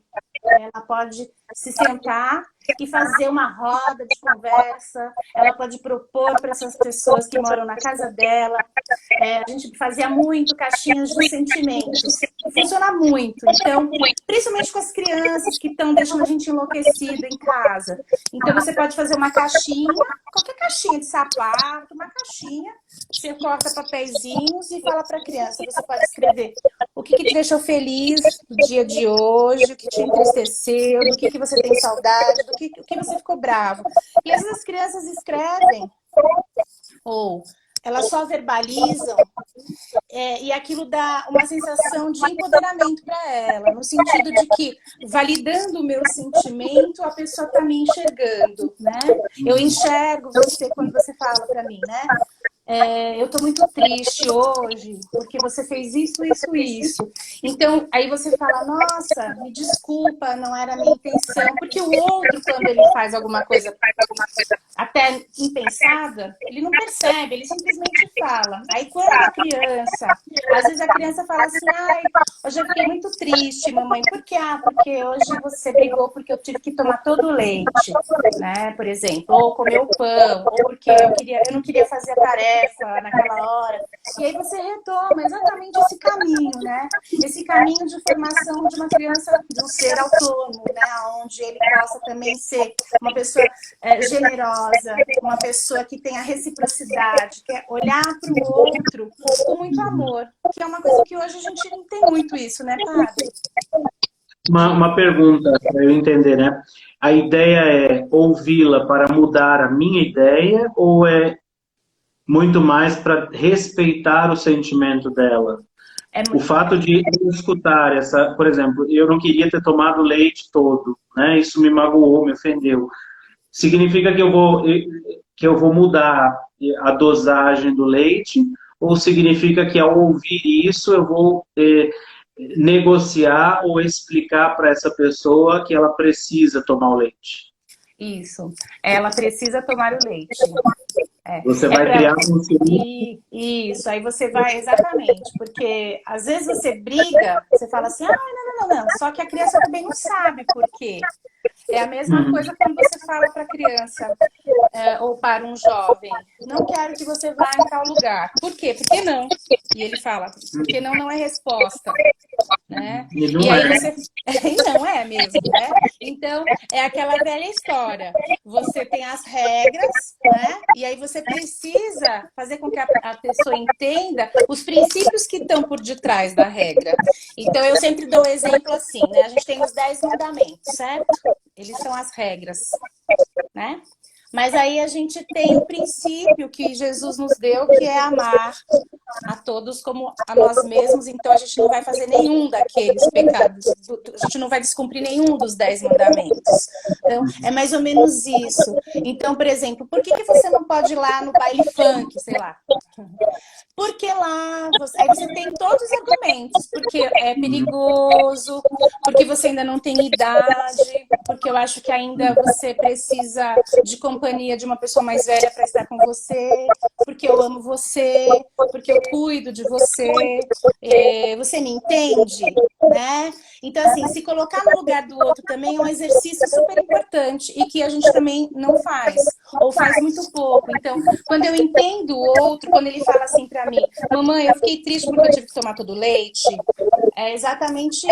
ela pode se sentar e fazer uma roda de conversa, ela pode propor para essas pessoas que moram na casa dela. A gente fazia muito caixinhas de sentimentos, funciona muito. Então, principalmente com as crianças que estão deixando a gente enlouquecido em casa. Então, você pode fazer uma caixinha, qualquer caixinha de sapato, uma caixinha, você corta papeizinhos e fala para a criança. Você pode escrever o que te deixou feliz no dia de hoje, o que te entristeceu, do que você tem saudade, o que você ficou bravo. E às vezes as crianças escrevem, ou elas só verbalizam, e aquilo dá uma sensação de empoderamento para ela, no sentido de que, validando o meu sentimento, a pessoa está me enxergando, né? Eu enxergo você quando você fala para mim, né? Eu tô muito triste hoje, porque você fez isso, isso, isso. Então, aí você fala, nossa, me desculpa, não era a minha intenção. Porque o outro, quando ele faz alguma coisa até impensada, ele não percebe, ele simplesmente fala. Aí quando a criança, às vezes a criança fala assim, ai, hoje eu fiquei muito triste, mamãe. Por quê? Porque hoje você brigou porque eu tive que tomar todo o leite, né, por exemplo. Ou comer o pão, ou porque eu não queria fazer a tarefa naquela hora. E aí você retoma exatamente esse caminho, né? Esse caminho de formação de uma criança, de um ser autônomo, né? Onde ele possa também ser uma pessoa generosa, uma pessoa que tenha reciprocidade, que é olhar para o outro com muito amor, que é uma coisa que hoje a gente não tem muito isso, né, padre? Uma pergunta para eu entender, né? A ideia é ouvi-la para mudar a minha ideia ou é muito mais para respeitar o sentimento dela? O fato de eu escutar essa, por exemplo, eu não queria ter tomado leite todo, né? Isso me magoou, me ofendeu. Significa que eu vou mudar a dosagem do leite ou significa que ao ouvir isso eu vou negociar ou explicar para essa pessoa que ela precisa tomar o leite? Isso, ela precisa tomar o leite. Você vai criar um... Isso, aí você vai, exatamente, porque às vezes você briga, você fala assim, não, só que a criança também não sabe por quê. É a mesma coisa quando você fala para a criança ou para um jovem, não quero que você vá em tal lugar. Por quê? Porque não. E ele fala, porque não é resposta. Né? E aí você... não é mesmo, né? Então, é aquela velha história. Você tem as regras, né? E aí você precisa fazer com que a pessoa entenda os princípios que estão por detrás da regra. Então, eu sempre dou exemplo assim, né? A gente tem os 10 mandamentos, certo? Eles são as regras, né? Mas aí a gente tem o princípio que Jesus nos deu, que é amar a todos como a nós mesmos. Então a gente não vai fazer nenhum daqueles pecados, a gente não vai descumprir nenhum dos 10 mandamentos. Então é mais ou menos isso. Então, por exemplo, por que você não pode ir lá no baile funk, sei lá? Porque lá, aí você tem todos os argumentos, porque é perigoso, porque você ainda não tem idade, porque eu acho que ainda você precisa de companhia de uma pessoa mais velha para estar com você, porque eu amo você, porque eu cuido de você, você me entende, né? Então, assim, se colocar no lugar do outro também é um exercício super importante e que a gente também não faz, ou faz muito pouco. Então, quando eu entendo o outro, quando ele fala assim para mim, mamãe, eu fiquei triste porque eu tive que tomar todo o leite, é exatamente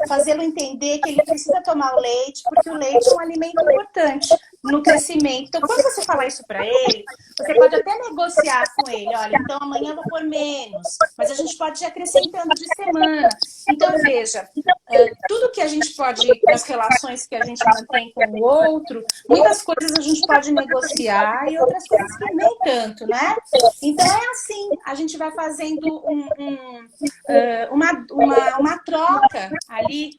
fazê-lo entender que ele precisa tomar o leite, porque o leite é um alimento importante no crescimento. Então, quando você falar isso para ele, você pode até negociar com ele, olha, então amanhã eu vou pôr menos, mas a gente pode ir acrescentando de semana. Então, veja, tudo que a gente pode, nas relações que a gente mantém com o outro, muitas coisas a gente pode negociar e outras coisas que nem tanto, né? Então, é assim, a gente vai fazendo uma troca ali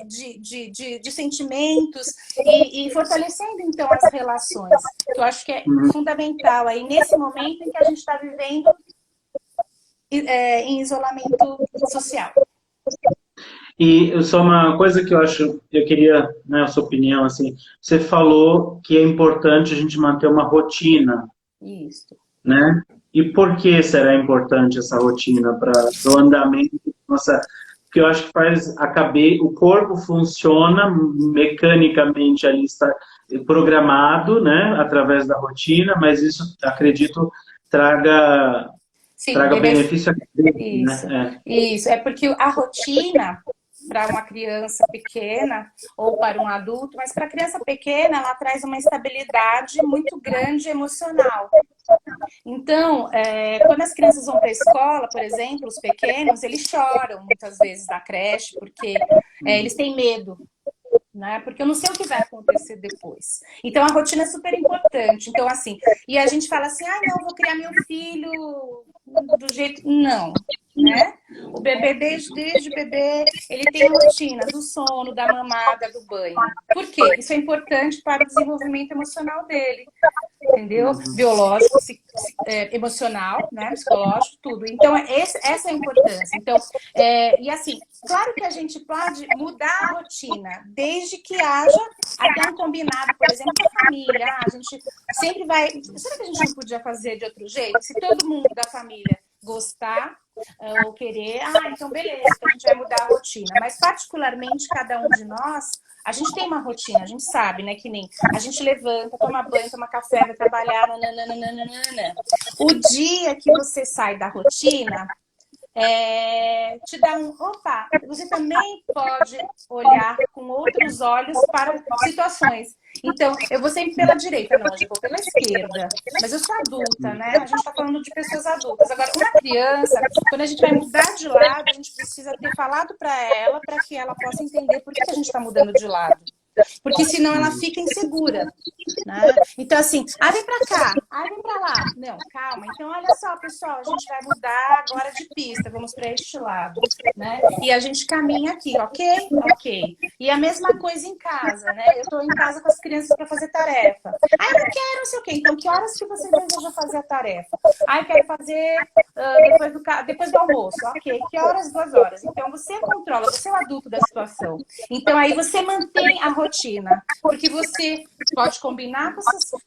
de sentimentos e fortalecendo, então, as relações, que eu acho que é fundamental aí nesse momento em que a gente está vivendo em isolamento social. E só uma coisa que eu queria, né, a sua opinião, assim, você falou que é importante a gente manter uma rotina. Isso. Né? E por que será importante essa rotina para o andamento da nossa porque eu acho que faz o corpo funciona mecanicamente ali, está programado, né, através da rotina, mas isso, acredito, traga, Sim, traga benefício à cabeça, isso, né? isso. É porque a rotina para uma criança pequena ou para um adulto, mas para a criança pequena ela traz uma estabilidade muito grande emocional. Então, quando as crianças vão para a escola, por exemplo, os pequenos, eles choram muitas vezes na creche porque eles têm medo, né? Porque eu não sei o que vai acontecer depois. Então, a rotina é super importante. Então, assim, e a gente fala assim, ah, não, vou criar meu filho do jeito... Não, né? O bebê, desde o bebê, ele tem a rotina do sono, da mamada, do banho. Por quê? Isso é importante para o desenvolvimento emocional dele. Entendeu? Biológico, emocional, né? Psicológico, tudo. Então, essa é a importância. Então, e assim, claro que a gente pode mudar a rotina, desde que haja até um combinado, por exemplo, com a família. Ah, a gente sempre vai... Será que a gente não podia fazer de outro jeito? Se todo mundo da família gostar ou querer, então beleza, então a gente vai mudar a rotina. Mas, particularmente, cada um de nós, a gente tem uma rotina, a gente sabe, né? Que nem a gente levanta, toma banho, toma café, vai trabalhar, nananana. O dia que você sai da rotina, te dá opa, você também pode olhar com outros olhos para situações. Então, eu vou sempre pela direita, não, hoje eu vou pela esquerda. Mas eu sou adulta, né? A gente está falando de pessoas adultas. Agora, uma criança, quando a gente vai mudar de lado, a gente precisa ter falado para ela, para que ela possa entender por que a gente está mudando de lado. Porque senão ela fica insegura, né? Então assim, vem pra cá, vem pra lá. Não, calma. Então olha só, pessoal, a gente vai mudar agora de pista, vamos para este lado, né? E a gente caminha aqui, ok? Ok. E a mesma coisa em casa, né? Eu tô em casa com as crianças para fazer tarefa. Eu quero, não sei o quê. Então que horas que você deseja fazer a tarefa? Eu quero fazer depois do almoço. Ok, que horas? 2 horas. Então você controla, você é o adulto da situação. Então aí você mantém a rotina, porque você pode combinar com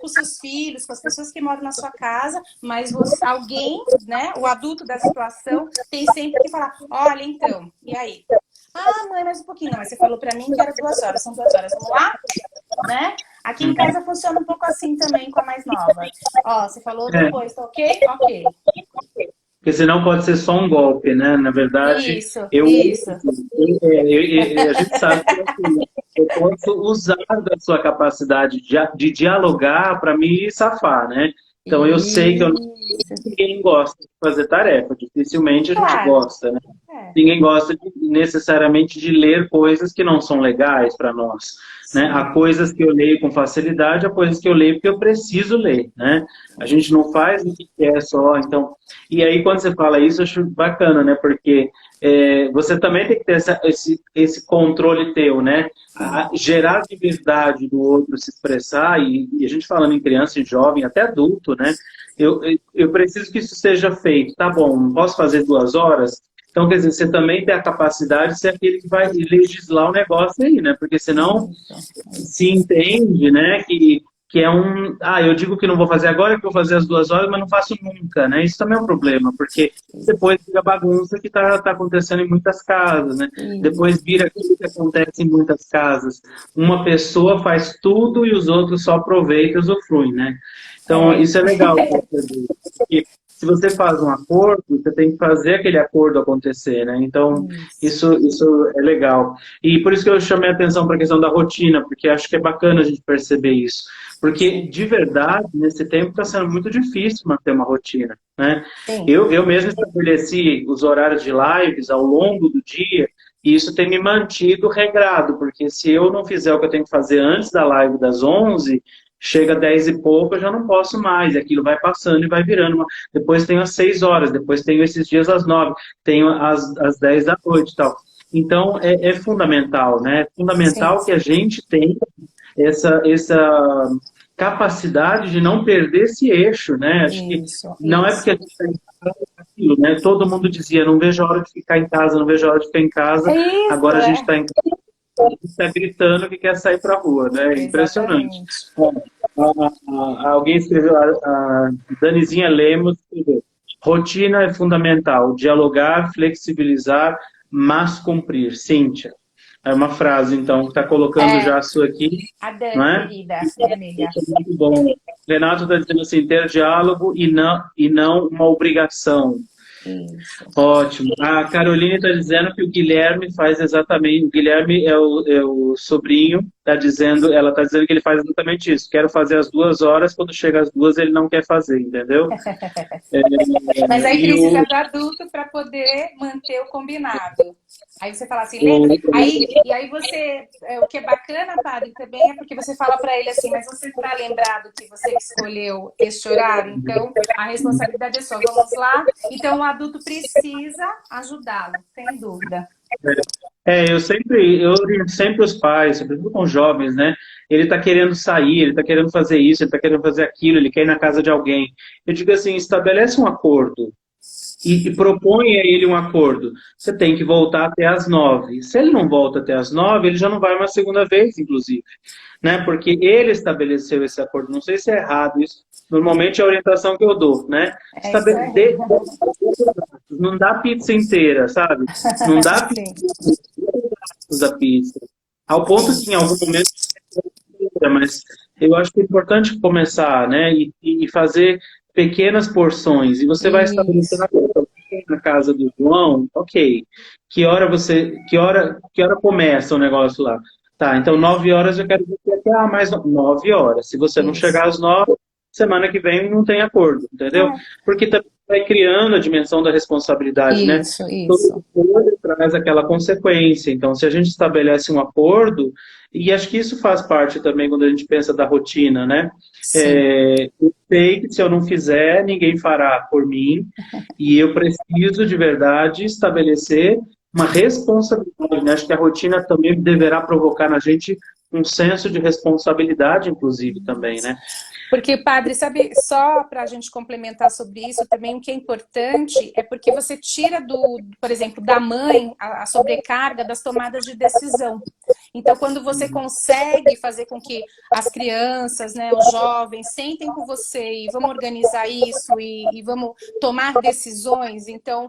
seus filhos, com as pessoas que moram na sua casa, mas alguém, né, o adulto da situação, tem sempre que falar, olha, então, e aí? Mãe, mais um pouquinho. Não, mas você falou pra mim que era 2 horas, são 2 horas, vamos lá? Né? Aqui em casa funciona um pouco assim também com a mais nova. Você falou depois, tá ok? Ok. Porque senão pode ser só um golpe, né? Na verdade, Isso. a gente sabe que eu posso usar da sua capacidade de dialogar para me safar, né? Então eu sei que ninguém gosta de fazer tarefa, dificilmente a gente gosta, né? Ninguém gosta necessariamente de ler coisas que não são legais para nós. Né? Há coisas que eu leio com facilidade, há coisas que eu leio porque eu preciso ler, né? A gente não faz o que quer só, então... E aí, quando você fala isso, eu acho bacana, né? Porque você também tem que ter esse controle teu, né? Gerar a liberdade do outro se expressar, e a gente falando em criança, em jovem, até adulto, né? Eu preciso que isso seja feito. Tá bom, não posso fazer 2 horas? Então, quer dizer, você também tem a capacidade de ser aquele que vai legislar o negócio aí, né? Porque senão se entende, né, que é um... eu digo que não vou fazer agora, que vou fazer às 2 horas, mas não faço nunca, né? Isso também é um problema, porque depois vira bagunça que tá acontecendo em muitas casas, né? Depois vira aquilo que acontece em muitas casas. Uma pessoa faz tudo e os outros só aproveitam e usufruem, né? Então, isso é legal. Porque se você faz um acordo, você tem que fazer aquele acordo acontecer, né? Então, isso é legal. E por isso que eu chamei a atenção para a questão da rotina, porque acho que é bacana a gente perceber isso. Porque, de verdade, nesse tempo está sendo muito difícil manter uma rotina, né? Eu mesmo estabeleci os horários de lives ao longo do dia, e isso tem me mantido regrado, porque se eu não fizer o que eu tenho que fazer antes da live das 11... Chega 10 e pouco, eu já não posso mais. Aquilo vai passando e vai virando. Depois tenho às 6 horas, depois tenho esses dias às 9, tenho às 10 da noite e tal. Então, é fundamental, né? É fundamental que a gente tenha essa capacidade de não perder esse eixo, né? Acho que não é porque a gente está em casa, aquilo, né? Todo mundo dizia, não vejo a hora de ficar em casa, não vejo a hora de ficar em casa. Agora a gente está em casa. Está gritando que quer sair para a rua, né? Impressionante. Alguém escreveu, a Danizinha Lemos escreveu, rotina é fundamental, dialogar, flexibilizar, mas cumprir. Cíntia, é uma frase, então, que está colocando já a sua aqui, A Dani, não é? querida, minha amiga. Muito bom. Renato está dizendo assim, ter diálogo e não uma obrigação. Isso. Ótimo. A Caroline está dizendo que o Guilherme faz exatamente. O Guilherme é o sobrinho, ela está dizendo que ele faz exatamente isso. Quero fazer às 2 horas, quando chega às 2 ele não quer fazer, entendeu? Mas aí E precisa do adulto para poder manter o combinado. Aí você fala assim, lembra? Aí você, o que é bacana, padre, também é porque você fala para ele assim, mas você está lembrado que você que escolheu este horário, então a responsabilidade é sua. Vamos lá? Então o adulto precisa ajudá-lo, sem dúvida. eu oriento sempre os pais, sobretudo com jovens, né? Ele está querendo sair, ele está querendo fazer isso, ele está querendo fazer aquilo, ele quer ir na casa de alguém. Eu digo assim, estabelece um acordo. E propõe a ele um acordo. Você tem que voltar até às 9. Se ele não volta até às 9, ele já não vai uma segunda vez, inclusive. Né? Porque ele estabeleceu esse acordo. Não sei se é errado isso. Normalmente é a orientação que eu dou. Né? Não dá pizza inteira, sabe? Não dá pizza da pizza. Ao ponto que em algum momento... Mas eu acho que é importante começar, né? E fazer pequenas porções. E você vai estabelecer na casa do João, ok. Que hora começa o negócio lá? Tá, então 9 horas eu quero você até mais 9 horas. Se você não chegar às 9, semana que vem não tem acordo, entendeu? Porque também vai criando a dimensão da responsabilidade, né? Isso. Todo acordo traz aquela consequência. Então, se a gente estabelece um acordo, e acho que isso faz parte também quando a gente pensa da rotina, né? Eu sei que se eu não fizer, ninguém fará por mim, e eu preciso de verdade estabelecer uma responsabilidade, né? Acho que a rotina também deverá provocar na gente um senso de responsabilidade, inclusive, também, né? Porque, padre, sabe, só para a gente complementar sobre isso, também o que é importante é porque você tira por exemplo, da mãe a sobrecarga das tomadas de decisão. Então, quando você consegue fazer com que as crianças, né, os jovens, sentem com você e vamos organizar isso e vamos tomar decisões, então,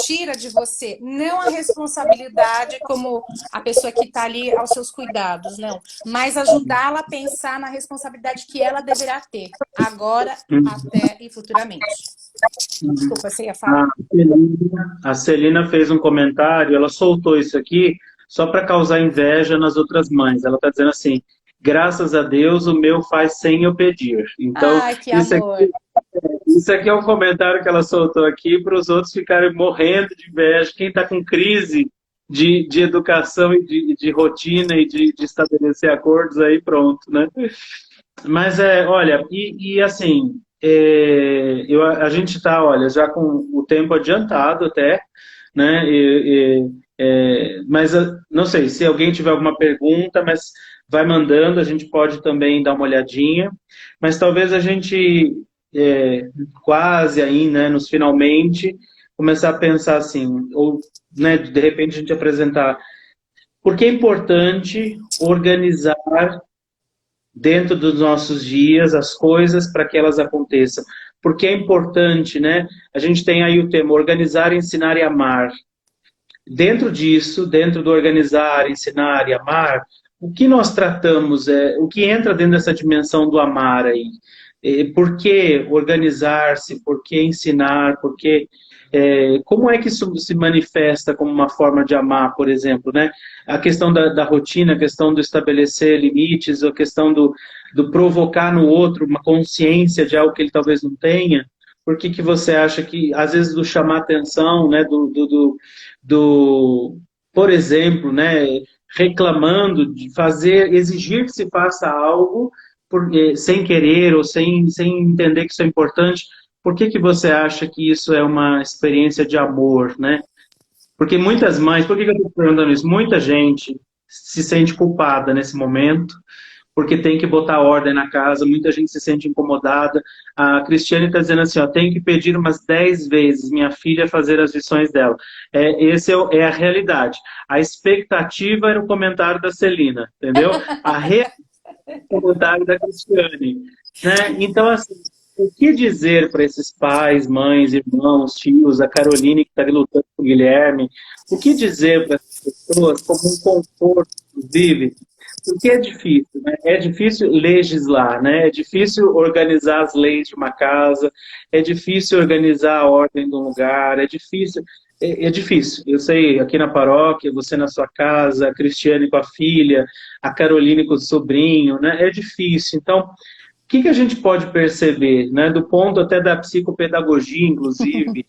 tira de você, não a responsabilidade como a pessoa que está ali aos seus cuidados, não, mas ajudá-la a pensar na responsabilidade que ela deverá ter, agora, até e futuramente. Desculpa, você ia falar? A Celina fez um comentário, ela soltou isso aqui só para causar inveja nas outras mães. Ela está dizendo assim, graças a Deus o meu faz sem eu pedir. Então, ai, que amor. Isso aqui é um comentário que ela soltou aqui para os outros ficarem morrendo de inveja. Quem está com crise de educação e de rotina e de estabelecer acordos, aí pronto, né? Mas olha, assim, a gente está, olha, já com o tempo adiantado até, né? Mas não sei, se alguém tiver alguma pergunta, mas vai mandando, a gente pode também dar uma olhadinha, mas talvez a gente quase aí, né, nos finalmente, começar a pensar assim, ou né, de repente a gente apresentar por que é importante organizar dentro dos nossos dias as coisas para que elas aconteçam. Porque é importante, né? A gente tem aí o tema organizar, ensinar e amar. Dentro disso, dentro do organizar, ensinar e amar, o que nós tratamos, o que entra dentro dessa dimensão do amar aí? Por que organizar-se? Por que ensinar? Por que... como é que isso se manifesta como uma forma de amar, por exemplo, né? A questão da rotina, a questão do estabelecer limites, a questão do provocar no outro uma consciência de algo que ele talvez não tenha. Por que você acha que, às vezes, do chamar atenção, né, por exemplo, né, reclamando de exigir que se faça algo sem querer ou sem entender que isso é importante, por que você acha que isso é uma experiência de amor, né? Porque muitas mães, por que eu estou perguntando isso? Muita gente se sente culpada nesse momento, porque tem que botar ordem na casa, muita gente se sente incomodada. A Cristiane está dizendo assim, ó, tenho que pedir umas 10 vezes minha filha fazer as lições dela. Esse é a realidade. A expectativa era o comentário da Celina, entendeu? A realidade é o comentário da Cristiane. Né? Então, assim, o que dizer para esses pais, mães, irmãos, tios, a Caroline que está lutando com Guilherme, o que dizer para as pessoas como um conforto, inclusive, porque é difícil, né? É difícil legislar, né? É difícil organizar as leis de uma casa, é difícil organizar a ordem de um lugar, é difícil. É difícil. Eu sei, aqui na paróquia, você na sua casa, a Cristiane com a filha, a Caroline com o sobrinho, né? É difícil. Então, o que a gente pode perceber, né? Do ponto até da psicopedagogia, inclusive,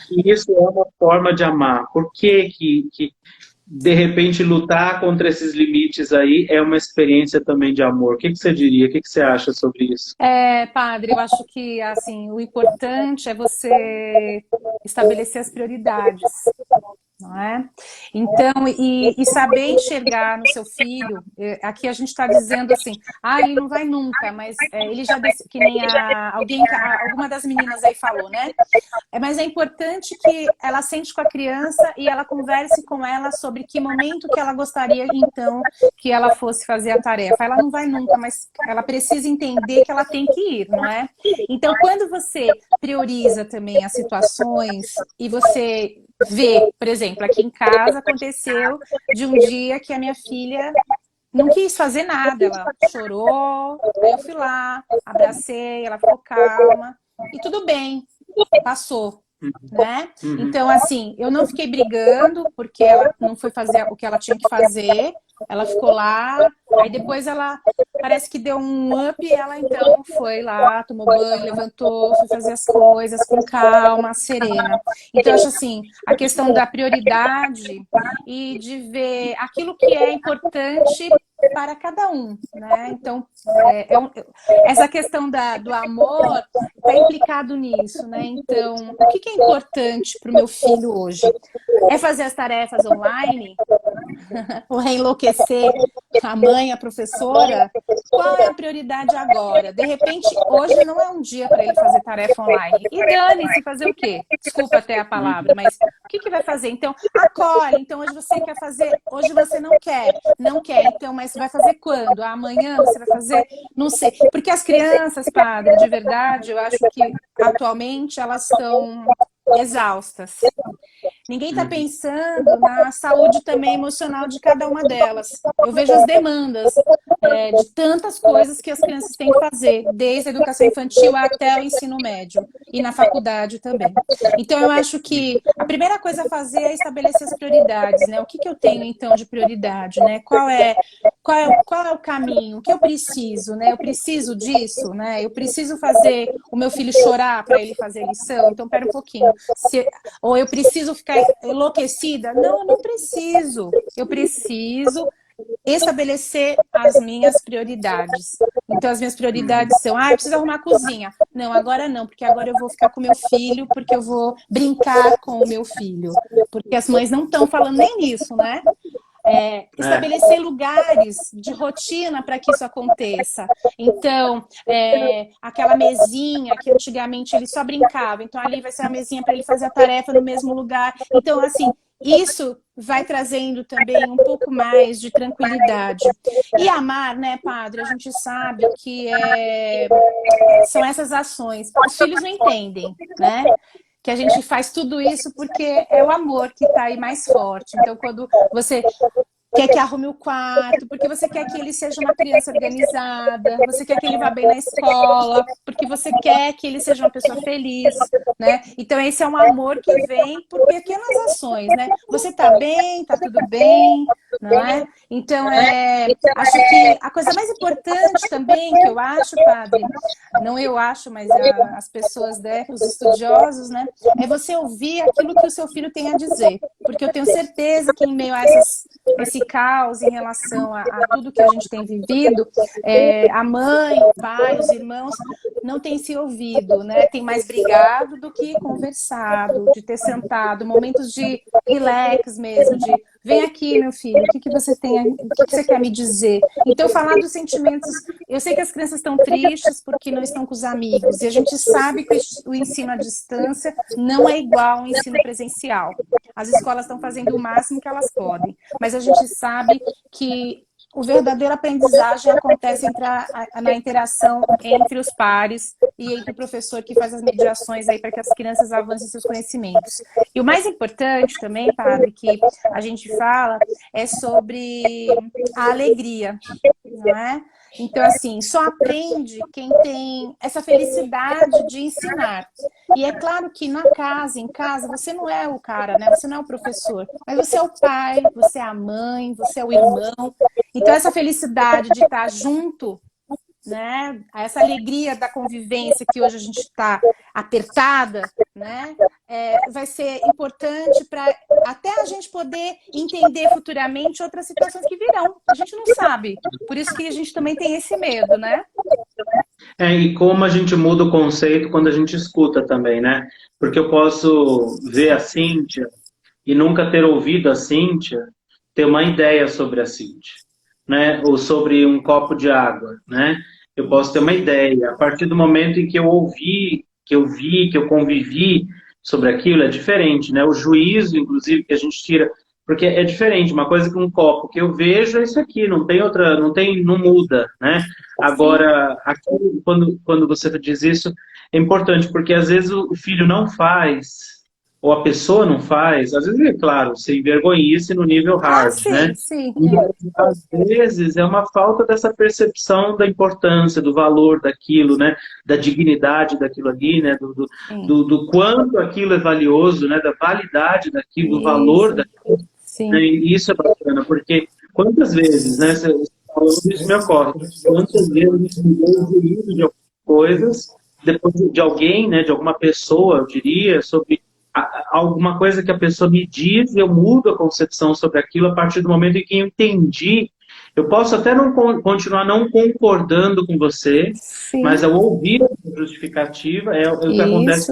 que isso é uma forma de amar. Por que de repente, lutar contra esses limites aí é uma experiência também de amor? O que você diria? O que você acha sobre isso? Padre, eu acho que assim, o importante é você estabelecer as prioridades, não é? Então, e saber enxergar no seu filho, aqui a gente está dizendo assim, ele não vai nunca, mas ele já disse, que nem alguma das meninas aí falou, né? Mas é importante que ela sente com a criança e ela converse com ela sobre que momento que ela gostaria, então, que ela fosse fazer a tarefa. Ela não vai nunca, mas ela precisa entender que ela tem que ir, não é? Então, quando você prioriza também as situações e você vê, por exemplo, aqui em casa aconteceu de um dia que a minha filha não quis fazer nada, ela chorou, aí eu fui lá, abracei, ela ficou calma e tudo bem, passou, né? Então, assim, eu não fiquei brigando porque ela não foi fazer o que ela tinha que fazer, ela ficou lá, aí depois ela parece que deu um up e ela então foi lá, tomou banho, levantou, foi fazer as coisas com calma, serena. Então, eu acho assim, a questão da prioridade e de ver aquilo que é importante para cada um, né? Então, essa questão do amor está implicado nisso, né? Então, o que é importante para o meu filho hoje? É fazer as tarefas online? Ou é enlouquecer a mãe, a professora? Qual é a prioridade agora? De repente, hoje não é um dia para ele fazer tarefa online. E dane-se fazer o quê? Desculpa até a palavra, mas o que vai fazer? Então, acolhe. Então, hoje você quer fazer, hoje você não quer. Não quer, então, mas vai fazer quando? Amanhã você vai fazer? Não sei. Porque as crianças, padre, de verdade, eu acho que atualmente elas estão exaustas. Ninguém está pensando na saúde também emocional de cada uma delas. Eu vejo as demandas de tantas coisas que as crianças têm que fazer, desde a educação infantil até o ensino médio e na faculdade também. Então, eu acho que a primeira coisa a fazer é estabelecer as prioridades, né? O que eu tenho, então, de prioridade, né? Qual é o caminho? O que eu preciso, né? Eu preciso disso, né? Eu preciso fazer o meu filho chorar para ele fazer lição? Então, pera um pouquinho. Ou eu preciso ficar enlouquecida? Não, eu não preciso. Eu preciso estabelecer as minhas prioridades. Então, as minhas prioridades são, eu preciso arrumar a cozinha. Não, agora não, porque agora eu vou ficar com meu filho, porque eu vou brincar com o meu filho. Porque as mães não estão falando nem nisso, né? Estabelecer lugares de rotina para que isso aconteça. Então, aquela mesinha que antigamente ele só brincava, então ali vai ser a mesinha para ele fazer a tarefa no mesmo lugar. Então, assim, isso vai trazendo também um pouco mais de tranquilidade. E amar, né, padre? A gente sabe que são essas ações. Os filhos não entendem, né? Que a gente faz tudo isso porque é o amor que está aí mais forte. Então, quando você quer que arrume o quarto, porque você quer que ele seja uma criança organizada, você quer que ele vá bem na escola, porque você quer que ele seja uma pessoa feliz, né? Então, esse é um amor que vem por pequenas ações, né? Você tá bem, tá tudo bem, não é? Então, acho que a coisa mais importante também, que eu acho, padre, não eu acho, mas as pessoas, né, os estudiosos, né, é você ouvir aquilo que o seu filho tem a dizer. Porque eu tenho certeza que em meio a esse caos em relação a tudo que a gente tem vivido, a mãe, o pai, os irmãos não têm se ouvido, né? Tem mais brigado do que conversado, de ter sentado, momentos de relax mesmo, de vem aqui, meu filho, o que você tem, o que você quer me dizer? Então, falar dos sentimentos, eu sei que as crianças estão tristes porque não estão com os amigos, e a gente sabe que o ensino à distância não é igual ao ensino presencial. As escolas estão fazendo o máximo que elas podem, mas a gente sabe que o verdadeiro aprendizagem acontece na interação entre os pares e entre o professor que faz as mediações aí para que as crianças avancem seus conhecimentos. E o mais importante também, padre, que a gente fala é sobre a alegria, não é? Então, assim, só aprende quem tem essa felicidade de ensinar. E é claro que em casa, você não é o cara, né? Você não é o professor, mas você é o pai, você é a mãe, você é o irmão. Então, essa felicidade de estar junto, né? Essa alegria da convivência que hoje a gente está apertada, né? Vai ser importante para até a gente poder entender futuramente outras situações que virão. A gente não sabe. Por isso que a gente também tem esse medo, né? E como a gente muda o conceito quando a gente escuta também, né? Porque eu posso ver a Cíntia e nunca ter ouvido a Cíntia, ter uma ideia sobre a Cíntia, né? Ou sobre um copo de água, né? Eu posso ter uma ideia. A partir do momento em que eu ouvi, que eu vi, que eu convivi sobre aquilo, é diferente, né? O juízo, inclusive, que a gente tira, porque é diferente. Uma coisa que um copo que eu vejo é isso aqui, não tem outra, não muda, né? Agora, aqui, quando você diz isso, é importante, porque às vezes o filho não faz, ou a pessoa não faz, às vezes, é claro, sem vergonhice no nível hard, sim, né? Sim. E, às vezes é uma falta dessa percepção da importância, do valor daquilo, né? Da dignidade daquilo ali, né? Do quanto aquilo é valioso, né? Da validade daquilo, do valor daquilo. Sim. Né? E isso é bacana, porque quantas vezes, né? Isso me ocorre, quantas vezes me deu o juízo de algumas coisas, depois de alguém, né? De alguma pessoa, eu diria, sobre alguma coisa que a pessoa me diz, eu mudo a concepção sobre aquilo a partir do momento em que eu entendi. Eu posso até não continuar não concordando com você, Sim. mas ao ouvir a justificativa, é o que acontece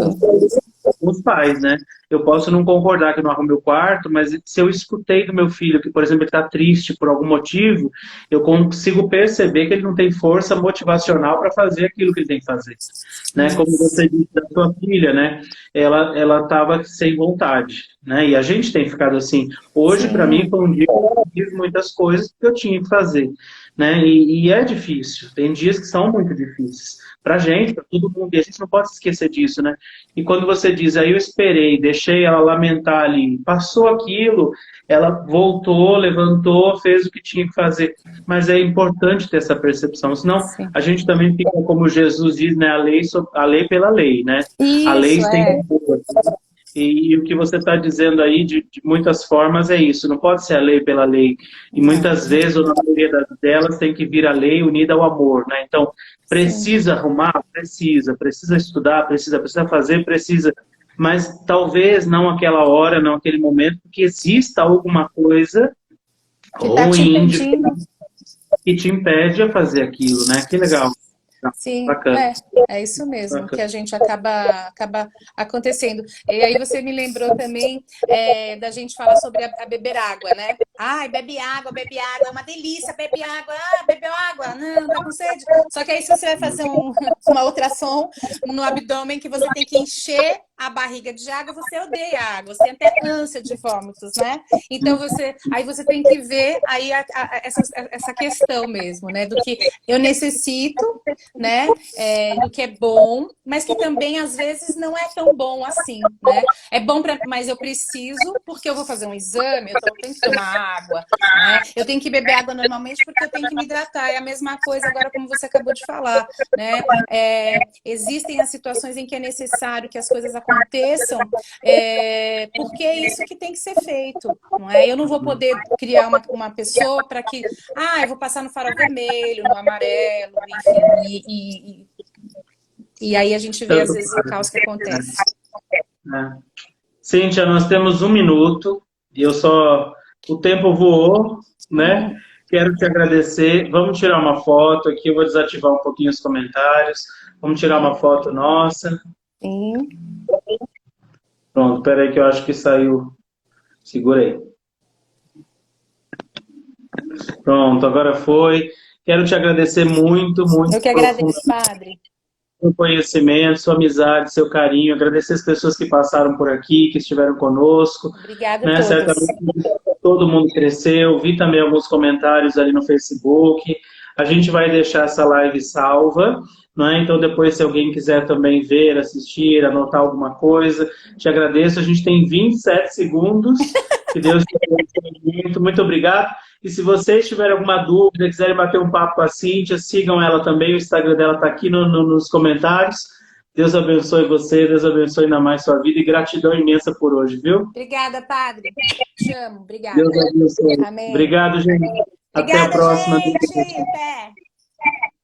com os pais, né? Eu posso não concordar que eu não arrume o quarto, mas se eu escutei do meu filho que, por exemplo, ele está triste por algum motivo, eu consigo perceber que ele não tem força motivacional para fazer aquilo que ele tem que fazer. Né? Como você disse da sua filha, né? Ela estava sem vontade, né? E a gente tem ficado assim. Hoje, para mim, foi um dia que eu fiz muitas coisas que eu tinha que fazer. Né? E é difícil, tem dias que são muito difíceis. Pra gente, pra todo mundo, e a gente não pode esquecer disso, né? E quando você diz, aí eu esperei, deixei ela lamentar ali, passou aquilo, ela voltou, levantou, fez o que tinha que fazer. Mas é importante ter essa percepção, senão a gente também fica, como Jesus diz, né? A lei pela lei, né? Isso, a lei tem força. E o que você está dizendo aí, de muitas formas, é isso. Não pode ser a lei pela lei. E muitas vezes, ou na maioria delas, tem que vir a lei unida ao amor, né? Então, precisa arrumar? Precisa. Precisa estudar? Precisa fazer? Precisa. Mas talvez não aquela hora, não aquele momento, porque exista alguma coisa que ruim que te impede a fazer aquilo, né? Que legal. Sim, bacana. É isso mesmo, que a gente acaba acontecendo. E aí você me lembrou também da gente falar sobre a beber água, né? Ai, bebe água, é uma delícia, bebe água, bebeu água, não, tá com sede. Só que aí se você vai fazer uma ultrassom no abdômen que você tem que encher a barriga de água, você odeia a água, você tem até ânsia de vômitos, né? Então aí você tem que ver aí essa questão mesmo, né? Do que eu necessito, né? Do que é bom, mas que também às vezes não é tão bom assim, né? É bom, mas eu preciso porque eu vou fazer um exame, eu tenho que tomar água, né? Eu tenho que beber água normalmente porque eu tenho que me hidratar. É a mesma coisa agora como você acabou de falar, né? Existem as situações em que é necessário que as coisas aconteçam, porque é isso que tem que ser feito, não é? Eu não vou poder criar uma pessoa para que, eu vou passar no farol vermelho, no amarelo, enfim, e aí a gente vê às vezes o caos que acontece. Cíntia, nós temos 1 minuto e o tempo voou, né? Quero te agradecer. Vamos tirar uma foto aqui, eu vou desativar um pouquinho os comentários. Vamos tirar uma foto nossa. Sim. Pronto, peraí que eu acho que saiu. Segurei. Pronto, agora foi. Quero te agradecer muito, muito. Eu que agradeço, padre. Seu conhecimento, sua amizade, seu carinho. Agradecer as pessoas que passaram por aqui, que estiveram conosco. Obrigada né? a todos. Certamente todo mundo cresceu, vi também alguns comentários ali no Facebook. A gente vai deixar essa live salva, né? Então depois se alguém quiser também ver, assistir, anotar alguma coisa, te agradeço. A gente tem 27 segundos. Que Deus te abençoe muito. Muito obrigado. E se vocês tiverem alguma dúvida, quiserem bater um papo com a Cíntia, sigam ela também. O Instagram dela está aqui nos comentários. Deus abençoe você, Deus abençoe ainda mais sua vida e gratidão imensa por hoje, viu? Obrigada, padre. Te amo. Obrigada. Deus abençoe. Amém. Obrigado, gente. Até a Obrigada, próxima. gente. Até.